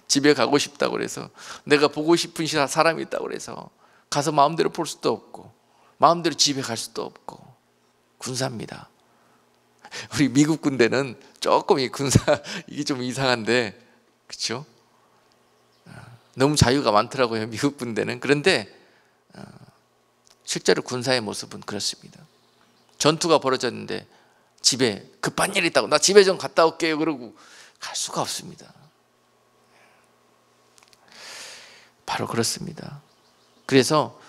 집에 가고 싶다고 그래서, 내가 보고 싶은 사람이 있다고 그래서 가서 마음대로 볼 수도 없고 마음대로 집에 갈 수도 없고, 군사입니다. 우리 미국 군대는 조금 이 군사 이게 좀 이상한데, 그렇죠? 너무 자유가 많더라고요, 미국 군대는. 그런데 실제로 군사의 모습은 그렇습니다. 전투가 벌어졌는데 집에 급한 일이 있다고, 나 집에 좀 갔다 올게요 그러고 갈 수가 없습니다. 바로 그렇습니다. 그래서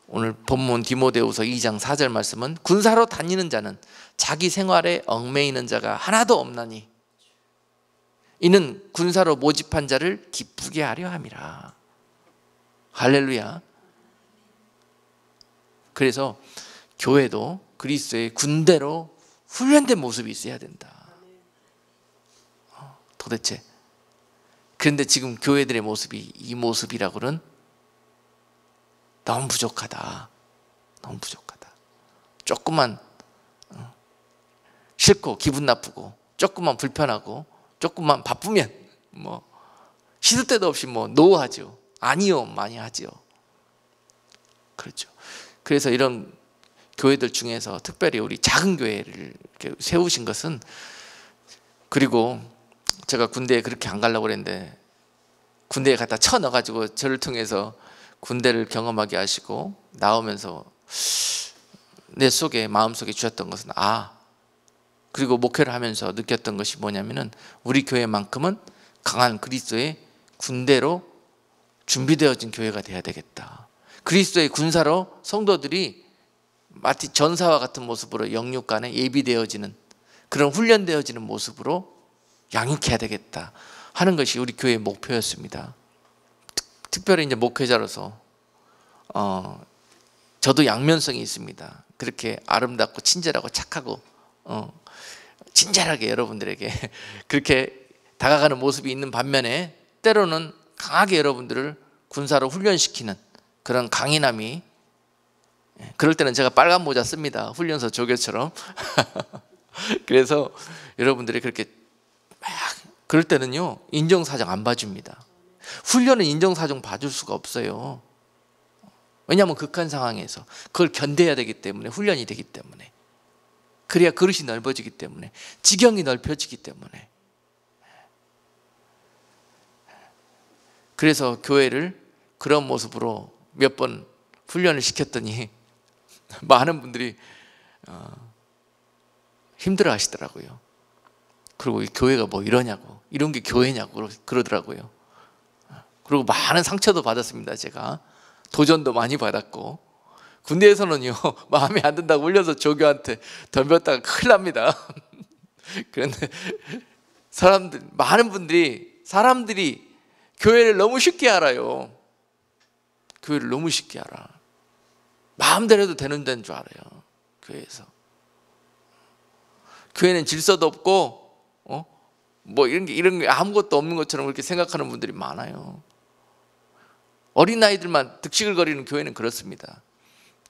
오늘 본문 디모데후서 2장 4절 말씀은, 군사로 다니는 자는 자기 생활에 얽매이는 자가 하나도 없나니 이는 군사로 모집한 자를 기쁘게 하려 함이라. 할렐루야. 그래서 교회도 그리스도의 군대로 훈련된 모습이 있어야 된다. 도대체. 그런데 지금 교회들의 모습이 이 모습이라고는 너무 부족하다. 너무 부족하다. 조금만 싫고 기분 나쁘고 조금만 불편하고 조금만 바쁘면 뭐 시도 때도 없이 뭐 노하죠. 아니요 많이 하죠. 그렇죠. 그래서 이런 교회들 중에서 특별히 우리 작은 교회를 이렇게 세우신 것은, 그리고 제가 군대에 그렇게 안 가려고 그랬는데 군대에 갖다 쳐 넣어가지고 저를 통해서 군대를 경험하게 하시고 나오면서 내 속에 마음속에 주셨던 것은, 그리고 목회를 하면서 느꼈던 것이 뭐냐면은 우리 교회만큼은 강한 그리스도의 군대로 준비되어진 교회가 돼야 되겠다. 그리스도의 군사로 성도들이 마치 전사와 같은 모습으로 영육간에 예비되어지는, 그런 훈련되어지는 모습으로 양육해야 되겠다 하는 것이 우리 교회의 목표였습니다. 특별히 이제 목회자로서 저도 양면성이 있습니다. 그렇게 아름답고 친절하고 착하고 친절하게 여러분들에게 그렇게 다가가는 모습이 있는 반면에, 때로는 강하게 여러분들을 군사로 훈련시키는 그런 강인함이, 그럴 때는 제가 빨간 모자 씁니다. 훈련소 조교처럼. 그래서 여러분들이 그렇게 막 그럴 때는요, 인정사정 안 봐줍니다. 훈련은 인정사정 봐줄 수가 없어요. 왜냐하면 극한 상황에서 그걸 견뎌야 되기 때문에, 훈련이 되기 때문에, 그래야 그릇이 넓어지기 때문에, 지경이 넓혀지기 때문에. 그래서 교회를 그런 모습으로 몇 번 훈련을 시켰더니 많은 분들이 힘들어 하시더라고요. 그리고 이 교회가 뭐 이러냐고, 이런 게 교회냐고 그러더라고요. 그리고 많은 상처도 받았습니다. 제가 도전도 많이 받았고, 군대에서는요 마음에 안 든다고 울려서 조교한테 덤볐다가 큰일 납니다. 그런데 많은 분들이, 사람들이 교회를 너무 쉽게 알아요. 교회를 너무 쉽게 알아. 마음대로 해도 되는 데인 줄 알아요. 교회에서 교회는 질서도 없고 뭐 이런 게 아무것도 없는 것처럼 그렇게 생각하는 분들이 많아요. 어린아이들만 득식을 거리는 교회는 그렇습니다.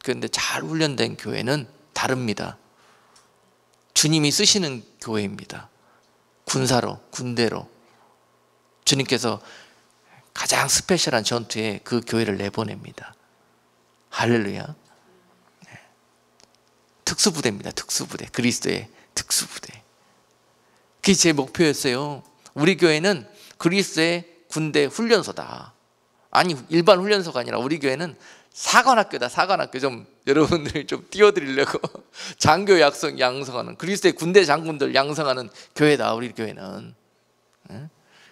그런데 잘 훈련된 교회는 다릅니다. 주님이 쓰시는 교회입니다. 군사로, 군대로 주님께서 가장 스페셜한 전투에 그 교회를 내보냅니다. 할렐루야. 특수부대입니다. 특수부대. 그리스도의 특수부대. 그게 제 목표였어요. 우리 교회는 그리스도의 군대 훈련소다. 아니, 일반 훈련소가 아니라 우리 교회는 사관학교다. 사관학교. 좀 여러분들이 좀 띄워드리려고 장교 양성하는, 그리스도의 군대 장군들 양성하는 교회다. 우리 교회는.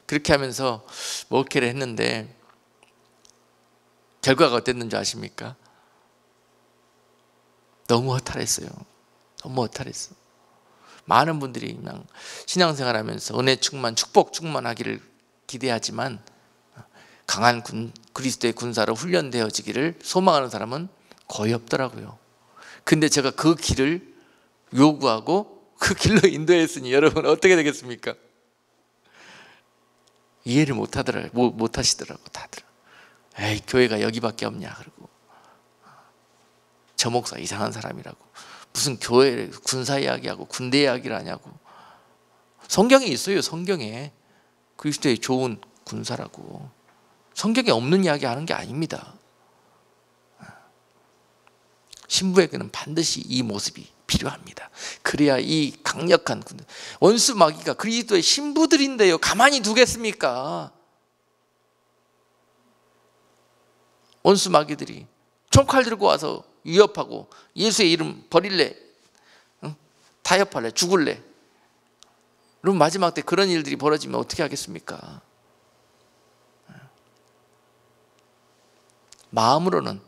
그렇게 하면서 목회를 했는데 결과가 어땠는지 아십니까? 너무 허탈했어요. 너무 허탈했어. 많은 분들이 그냥 신앙생활하면서 은혜 충만, 축복 충만하기를 기대하지만 강한 그리스도의 군사로 훈련되어지기를 소망하는 사람은 거의 없더라고요. 근데 제가 그 길을 요구하고 그 길로 인도했으니 여러분 어떻게 되겠습니까? 이해를 못 하시더라고 다들. 에이, 교회가 여기밖에 없냐 그러고, 저 목사 이상한 사람이라고, 무슨 교회 군사 이야기하고 군대 이야기를 하냐고. 성경에 있어요. 성경에 그리스도의 좋은 군사라고. 성경에 없는 이야기 하는 게 아닙니다. 신부에게는 반드시 이 모습이 필요합니다. 그래야 이 강력한 원수 마귀가 그리스도의 신부들인데요, 가만히 두겠습니까? 원수 마귀들이 총칼 들고 와서 위협하고 예수의 이름 버릴래, 타협할래, 죽을래. 그럼 마지막 때 그런 일들이 벌어지면 어떻게 하겠습니까? 마음으로는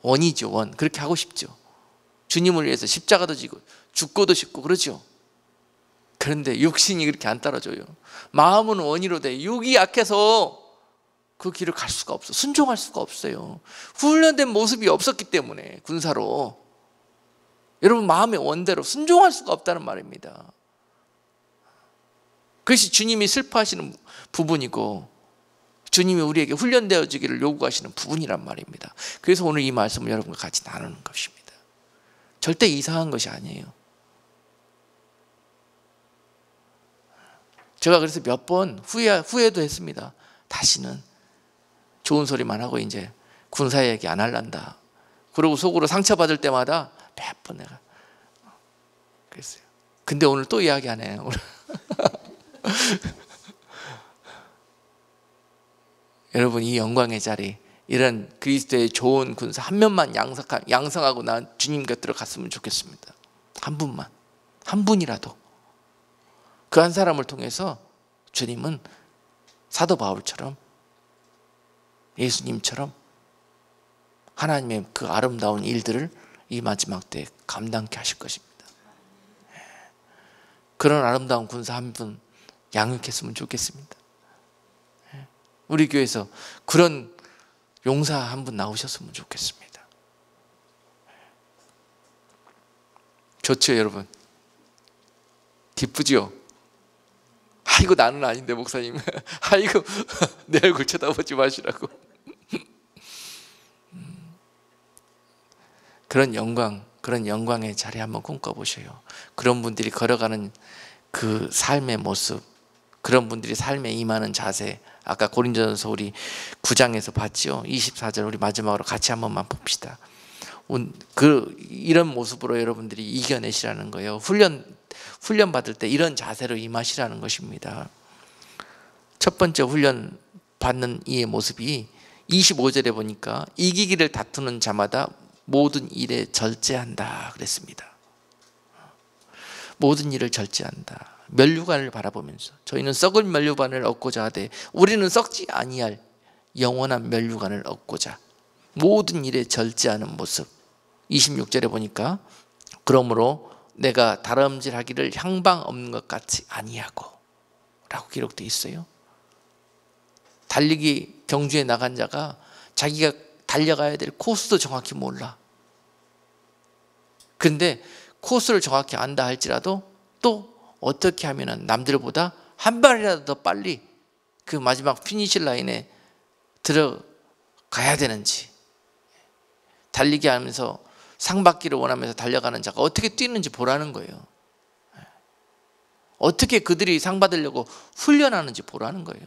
원이죠. 원. 그렇게 하고 싶죠. 주님을 위해서 십자가도 지고 죽고도 싶고 그러죠. 그런데 육신이 그렇게 안 따라줘요. 마음은 원이로 돼. 육이 약해서 그 길을 갈 수가 없어. 순종할 수가 없어요. 훈련된 모습이 없었기 때문에 군사로. 여러분 마음의 원대로 순종할 수가 없다는 말입니다. 그것이 주님이 슬퍼하시는 부분이고 주님이 우리에게 훈련되어지기를 요구하시는 부분이란 말입니다. 그래서 오늘 이 말씀을 여러분과 같이 나누는 것입니다. 절대 이상한 것이 아니에요. 제가 그래서 몇 번 후회도 했습니다. 다시는 좋은 소리만 하고 이제 군사 얘기 안 할란다. 그리고 속으로 상처받을 때마다 몇 번 내가 그랬어요. 근데 오늘 또 이야기하네. 오늘. 여러분, 이 영광의 자리, 이런 그리스도의 좋은 군사 한 명만 양성하고 난 주님 곁으로 갔으면 좋겠습니다. 한 분만, 한 분이라도. 그 한 사람을 통해서 주님은 사도 바울처럼, 예수님처럼 하나님의 그 아름다운 일들을 이 마지막 때에 감당케 하실 것입니다. 그런 아름다운 군사 한 분 양육했으면 좋겠습니다. 우리 교회에서 그런 용사 한 분 나오셨으면 좋겠습니다. 좋죠, 여러분? 기쁘죠? 아이고, 나는 아닌데 목사님. 아이고, 내 얼굴 쳐다보지 마시라고. 그런 영광의 자리 한번 꿈꿔보셔요. 그런 분들이 걸어가는 그 삶의 모습, 그런 분들이 삶에 임하는 자세, 아까 고린도전서 우리 9장에서 봤죠. 24절 우리 마지막으로 같이 한 번만 봅시다. 이런 모습으로 여러분들이 이겨내시라는 거예요. 훈련 받을 때 이런 자세로 임하시라는 것입니다. 첫 번째 훈련 받는 이의 모습이 25절에 보니까 이기기를 다투는 자마다 모든 일에 절제한다 그랬습니다. 모든 일을 절제한다. 면류관을 바라보면서 저희는 썩은 면류관을 얻고자 하되 우리는 썩지 아니할 영원한 면류관을 얻고자 모든 일에 절제하는 모습. 26절에 보니까 그러므로 내가 다름질하기를 향방 없는 것 같이 아니하고 라고 기록되어 있어요. 달리기 경주에 나간 자가 자기가 달려가야 될 코스도 정확히 몰라. 근데 코스를 정확히 안다 할지라도 또 어떻게 하면 남들보다 한 발이라도 더 빨리 그 마지막 피니시 라인에 들어가야 되는지, 달리기 하면서 상 받기를 원하면서 달려가는 자가 어떻게 뛰는지 보라는 거예요. 어떻게 그들이 상 받으려고 훈련하는지 보라는 거예요.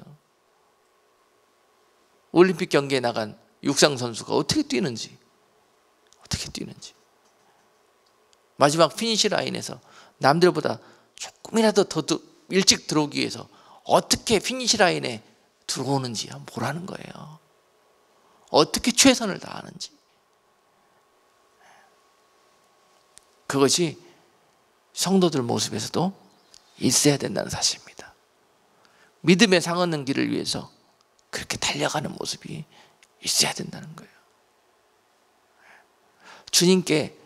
올림픽 경기에 나간 육상 선수가 어떻게 뛰는지 마지막 피니시 라인에서 남들보다 조금이라도 더 일찍 들어오기 위해서 어떻게 피니시 라인에 들어오는지 한번 보라는 거예요. 어떻게 최선을 다하는지. 그것이 성도들 모습에서도 있어야 된다는 사실입니다. 믿음의 상 얻는 길을 위해서 그렇게 달려가는 모습이 있어야 된다는 거예요. 주님께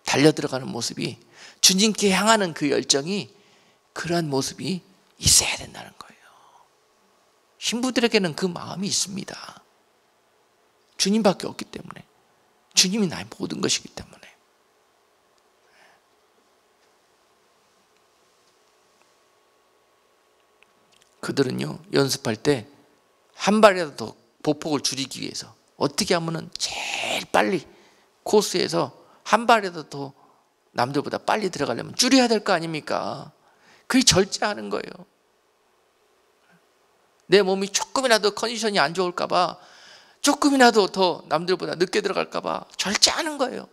달려들어가는 모습이, 주님께 향하는 그 열정이, 그러한 모습이 있어야 된다는 거예요. 신부들에게는 그 마음이 있습니다. 주님밖에 없기 때문에, 주님이 나의 모든 것이기 때문에. 그들은요, 연습할 때 한 발이라도 더 보폭을 줄이기 위해서 어떻게 하면은 제일 빨리 코스에서 한 발이라도 더 남들보다 빨리 들어가려면 줄여야 될 거 아닙니까? 그게 절제하는 거예요. 내 몸이 조금이라도 컨디션이 안 좋을까 봐, 조금이라도 더 남들보다 늦게 들어갈까 봐 절제하는 거예요.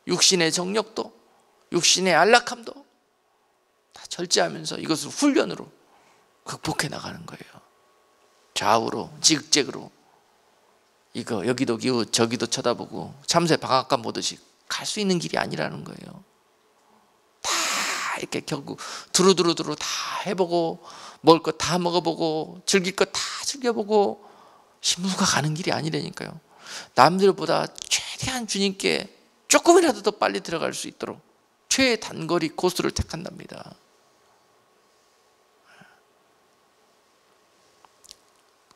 육신의 정력도, 육신의 안락함도 다 절제하면서 이것을 훈련으로 극복해 나가는 거예요. 좌우로, 지극재그로, 이거 여기도 기우 저기도 쳐다보고 참새 방앗간 보듯이 갈 수 있는 길이 아니라는 거예요. 다 이렇게 결국 두루두루 다 해보고, 먹을 것 다 먹어보고, 즐길 것 다 즐겨보고, 신부가 가는 길이 아니라니까요. 남들보다 최대한 주님께 조금이라도 더 빨리 들어갈 수 있도록 최단거리 코스를 택한답니다.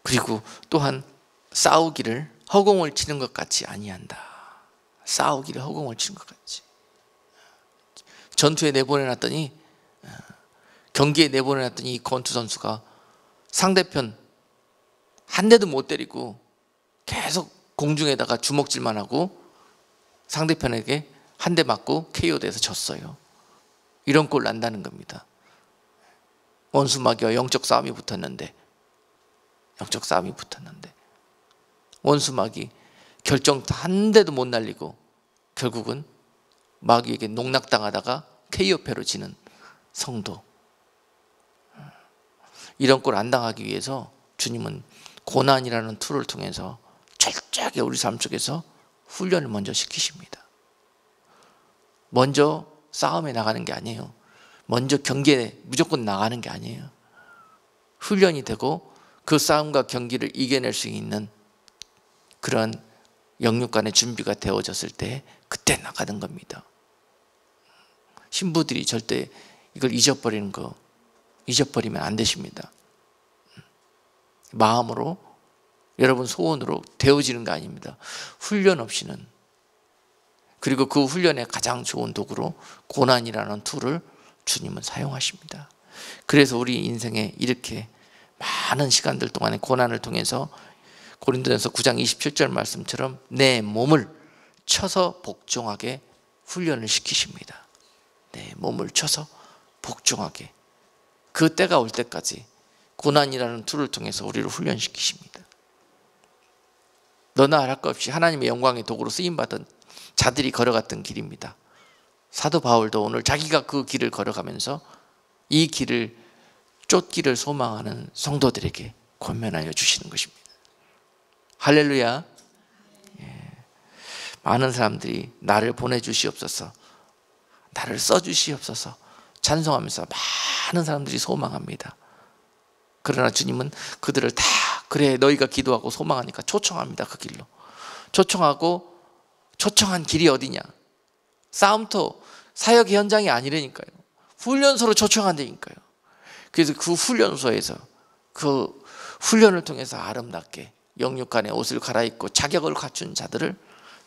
그리고 또한 싸우기를 허공을 치는 것 같이 아니한다. 싸우기를 허공을 치는 것 같이. 전투에 내보내놨더니, 경기에 내보내놨더니 이 권투 선수가 상대편 한 대도 못 때리고 계속 공중에다가 주먹질만 하고 상대편에게 한 대 맞고 KO 돼서 졌어요. 이런 꼴 난다는 겁니다. 원수 마귀와 영적 싸움이 붙었는데 원수 마귀 결정 한 대도 못 날리고 결국은 마귀에게 농락당하다가 KO패로 지는 성도, 이런 꼴 안 당하기 위해서 주님은 고난이라는 툴을 통해서 철저하게 우리 삶 속에서 훈련을 먼저 시키십니다. 먼저 싸움에 나가는 게 아니에요. 먼저 경기에 무조건 나가는 게 아니에요. 훈련이 되고 그 싸움과 경기를 이겨낼 수 있는 그런 영육 간의 준비가 되어졌을 때 그때 나가는 겁니다. 신부들이 절대 이걸 잊어버리면 안 되십니다. 마음으로, 여러분 소원으로 되어지는 거 아닙니다. 훈련 없이는. 그리고 그 훈련의 가장 좋은 도구로 고난이라는 툴을 주님은 사용하십니다. 그래서 우리 인생에 이렇게 많은 시간들 동안에 고난을 통해서 고린도전서 9장 27절 말씀처럼 내 몸을 쳐서 복종하게 훈련을 시키십니다. 내 몸을 쳐서 복종하게, 그 때가 올 때까지 고난이라는 툴을 통해서 우리를 훈련시키십니다. 너나 할 것 없이 하나님의 영광의 도구로 쓰임받은 자들이 걸어갔던 길입니다. 사도 바울도 오늘 자기가 그 길을 걸어가면서 이 길을, 쫓기를 소망하는 성도들에게 권면하여 주시는 것입니다. 할렐루야. 많은 사람들이 나를 보내주시옵소서, 나를 써주시옵소서 찬송하면서 많은 사람들이 소망합니다. 그러나 주님은 그들을 다, 그래 너희가 기도하고 소망하니까 초청합니다. 그 길로 초청하고, 초청한 길이 어디냐? 싸움터 사역 현장이 아니라니까요. 훈련소로 초청한다니까요. 그래서 그 훈련소에서 그 훈련을 통해서 아름답게 영육간의 옷을 갈아입고 자격을 갖춘 자들을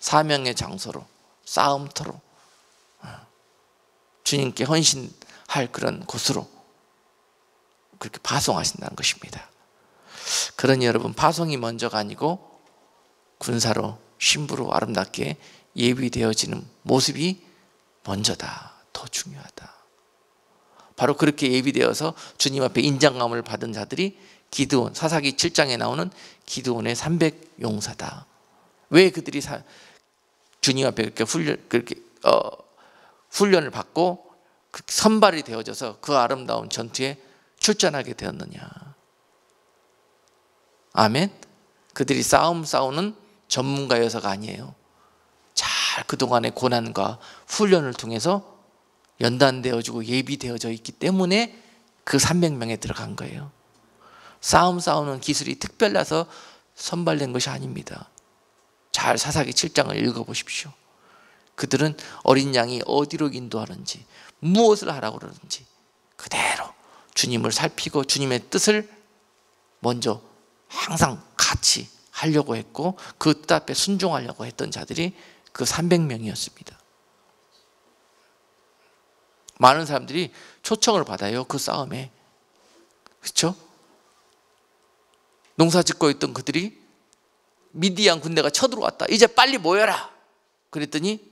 사명의 장소로, 싸움터로, 주님께 헌신할 그런 곳으로 그렇게 파송하신다는 것입니다. 그러니 여러분, 파송이 먼저가 아니고 군사로, 신부로 아름답게 예비되어지는 모습이 먼저다, 더 중요하다. 바로 그렇게 예비되어서 주님 앞에 인정감을 받은 자들이 기드온, 사사기 7장에 나오는 기드온의 300용사다. 왜 그들이 주님 앞에 그렇게 훈련을 받고 선발이 되어져서 그 아름다운 전투에 출전하게 되었느냐? 아멘. 그들이 싸우는 전문가여서가 아니에요. 잘 그동안의 고난과 훈련을 통해서 연단되어지고 예비되어져 있기 때문에 그 300명에 들어간 거예요. 싸우는 기술이 특별해서 선발된 것이 아닙니다. 잘 사사기 7장을 읽어보십시오. 그들은 어린 양이 어디로 인도하는지, 무엇을 하라고 그러는지 그대로 주님을 살피고 주님의 뜻을 먼저 항상 같이 하려고 했고 그 뜻 앞에 순종하려고 했던 자들이 그 300명이었습니다. 많은 사람들이 초청을 받아요. 그 싸움에. 그렇죠? 농사 짓고 있던 그들이 미디안 군대가 쳐들어왔다. 이제 빨리 모여라. 그랬더니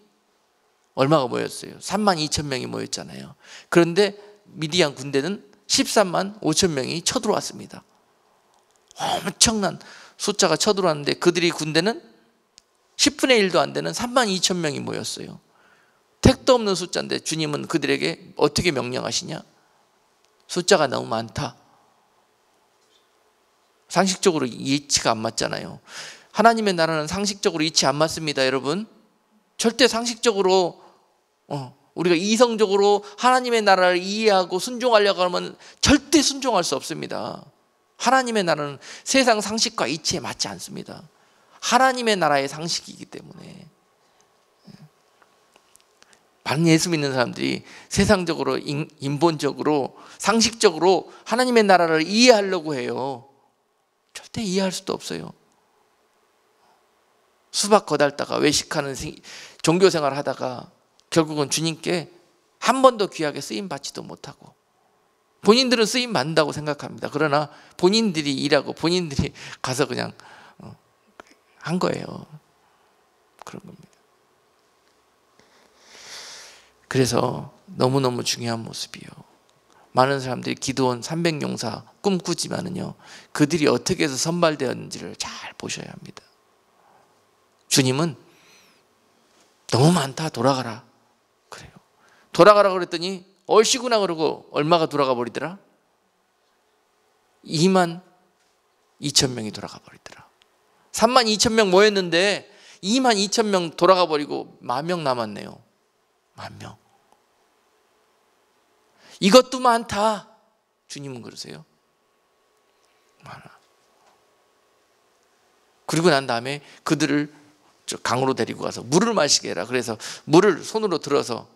얼마가 모였어요? 32,000명이 모였잖아요. 그런데 미디안 군대는 13만 5천 명이 쳐들어왔습니다. 엄청난 숫자가 쳐들어왔는데 그들이 군대는 10분의 1도 안 되는 32,000명이 모였어요. 택도 없는 숫자인데 주님은 그들에게 어떻게 명령하시냐? 숫자가 너무 많다. 상식적으로 이치가 안 맞잖아요. 하나님의 나라는 상식적으로 이치 안 맞습니다, 여러분. 절대 상식적으로 우리가 이성적으로 하나님의 나라를 이해하고 순종하려고 하면 절대 순종할 수 없습니다. 하나님의 나라는 세상 상식과 이치에 맞지 않습니다. 하나님의 나라의 상식이기 때문에. 많은 예수 믿는 사람들이 세상적으로, 인본적으로, 상식적으로 하나님의 나라를 이해하려고 해요. 절대 이해할 수도 없어요. 수박 거달다가 외식하는 종교생활을 하다가 결국은 주님께 한 번도 귀하게 쓰임받지도 못하고, 본인들은 쓰임 받는다고 생각합니다. 그러나 본인들이 일하고 본인들이 가서 그냥 한 거예요. 그런 겁니다. 그래서 너무너무 중요한 모습이요. 많은 사람들이 기드온 300용사 꿈꾸지만은요, 그들이 어떻게 해서 선발되었는지를 잘 보셔야 합니다. 주님은 너무 많다, 돌아가라 그래요. 돌아가라 그랬더니 얼씨구나 그러고 얼마가 돌아가 버리더라? 22,000명이 돌아가 버리더라. 32,000명 모였는데 22,000명 돌아가 버리고 10,000명 남았네요. 10,000명. 이것도 많다. 주님은 그러세요. 많아. 그리고 난 다음에 그들을 강으로 데리고 가서 물을 마시게 해라. 그래서 물을 손으로 들어서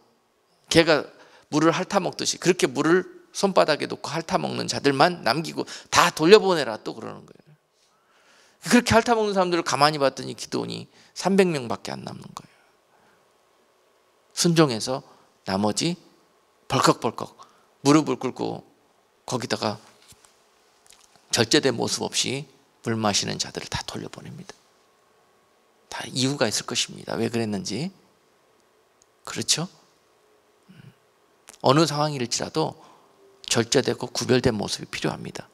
개가 물을 핥아먹듯이 그렇게 물을 손바닥에 놓고 핥아먹는 자들만 남기고 다 돌려보내라 또 그러는 거예요. 그렇게 핥아먹는 사람들을 가만히 봤더니 기드온이 300명밖에 안 남는 거예요. 순종해서 나머지 벌컥벌컥 무릎을 꿇고 거기다가 절제된 모습 없이 물 마시는 자들을 다 돌려보냅니다. 다 이유가 있을 것입니다. 왜 그랬는지. 그렇죠? 어느 상황일지라도 절제되고 구별된 모습이 필요합니다.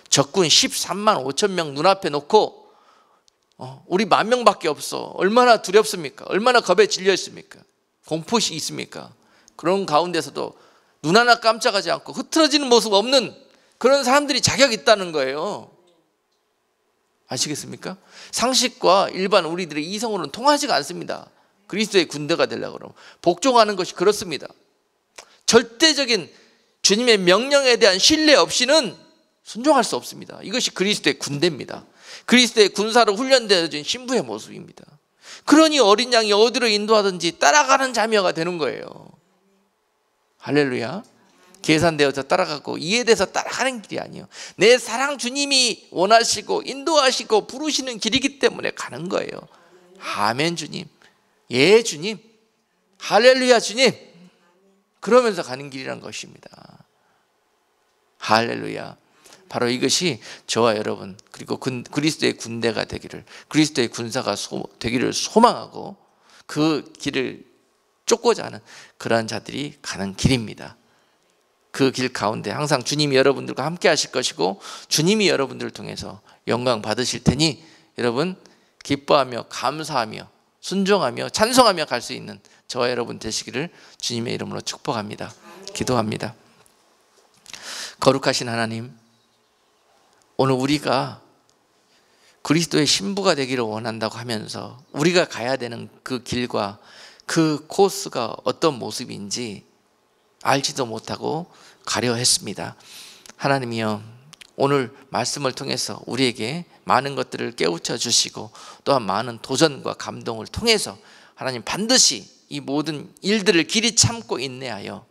적군 13만 5천 명 눈앞에 놓고 우리 10,000명밖에 없어. 얼마나 두렵습니까? 얼마나 겁에 질려 있습니까? 공포시 있습니까? 그런 가운데서도 눈 하나 깜짝하지 않고 흐트러지는 모습 없는 그런 사람들이 자격이 있다는 거예요. 아시겠습니까? 상식과 일반 우리들의 이성으로는 통하지가 않습니다. 그리스도의 군대가 되려고 그러면 복종하는 것이 그렇습니다. 절대적인 주님의 명령에 대한 신뢰 없이는 순종할 수 없습니다. 이것이 그리스도의 군대입니다. 그리스도의 군사로 훈련되어진 신부의 모습입니다. 그러니 어린 양이 어디로 인도하든지 따라가는 자녀가 되는 거예요. 할렐루야. 계산되어서 따라가고 이해돼서 따라가는 길이 아니에요. 내 사랑 주님이 원하시고 인도하시고 부르시는 길이기 때문에 가는 거예요. 아멘 주님. 예 주님. 할렐루야 주님. 그러면서 가는 길이란 것입니다. 할렐루야. 바로 이것이 저와 여러분 그리고 그리스도의 군대가 되기를, 그리스도의 군사가 되기를 소망하고 그 길을 쫓고자 하는 그러한 자들이 가는 길입니다. 그 길 가운데 항상 주님이 여러분들과 함께 하실 것이고 주님이 여러분들을 통해서 영광 받으실 테니 여러분 기뻐하며 감사하며 순종하며 찬송하며 갈 수 있는 저와 여러분 되시기를 주님의 이름으로 축복합니다. 기도합니다. 거룩하신 하나님, 오늘 우리가 그리스도의 신부가 되기를 원한다고 하면서 우리가 가야 되는 그 길과 그 코스가 어떤 모습인지 알지도 못하고 가려 했습니다. 하나님이여, 오늘 말씀을 통해서 우리에게 많은 것들을 깨우쳐 주시고 또한 많은 도전과 감동을 통해서 하나님 반드시 이 모든 일들을 길이 참고 인내하여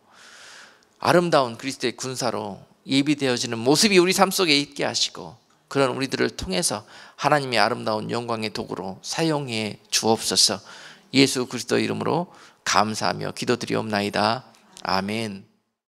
아름다운 그리스도의 군사로 예비되어지는 모습이 우리 삶 속에 있게 하시고 그런 우리들을 통해서 하나님의 아름다운 영광의 도구로 사용해 주옵소서. 예수 그리스도 이름으로 감사하며 기도드리옵나이다. 아멘.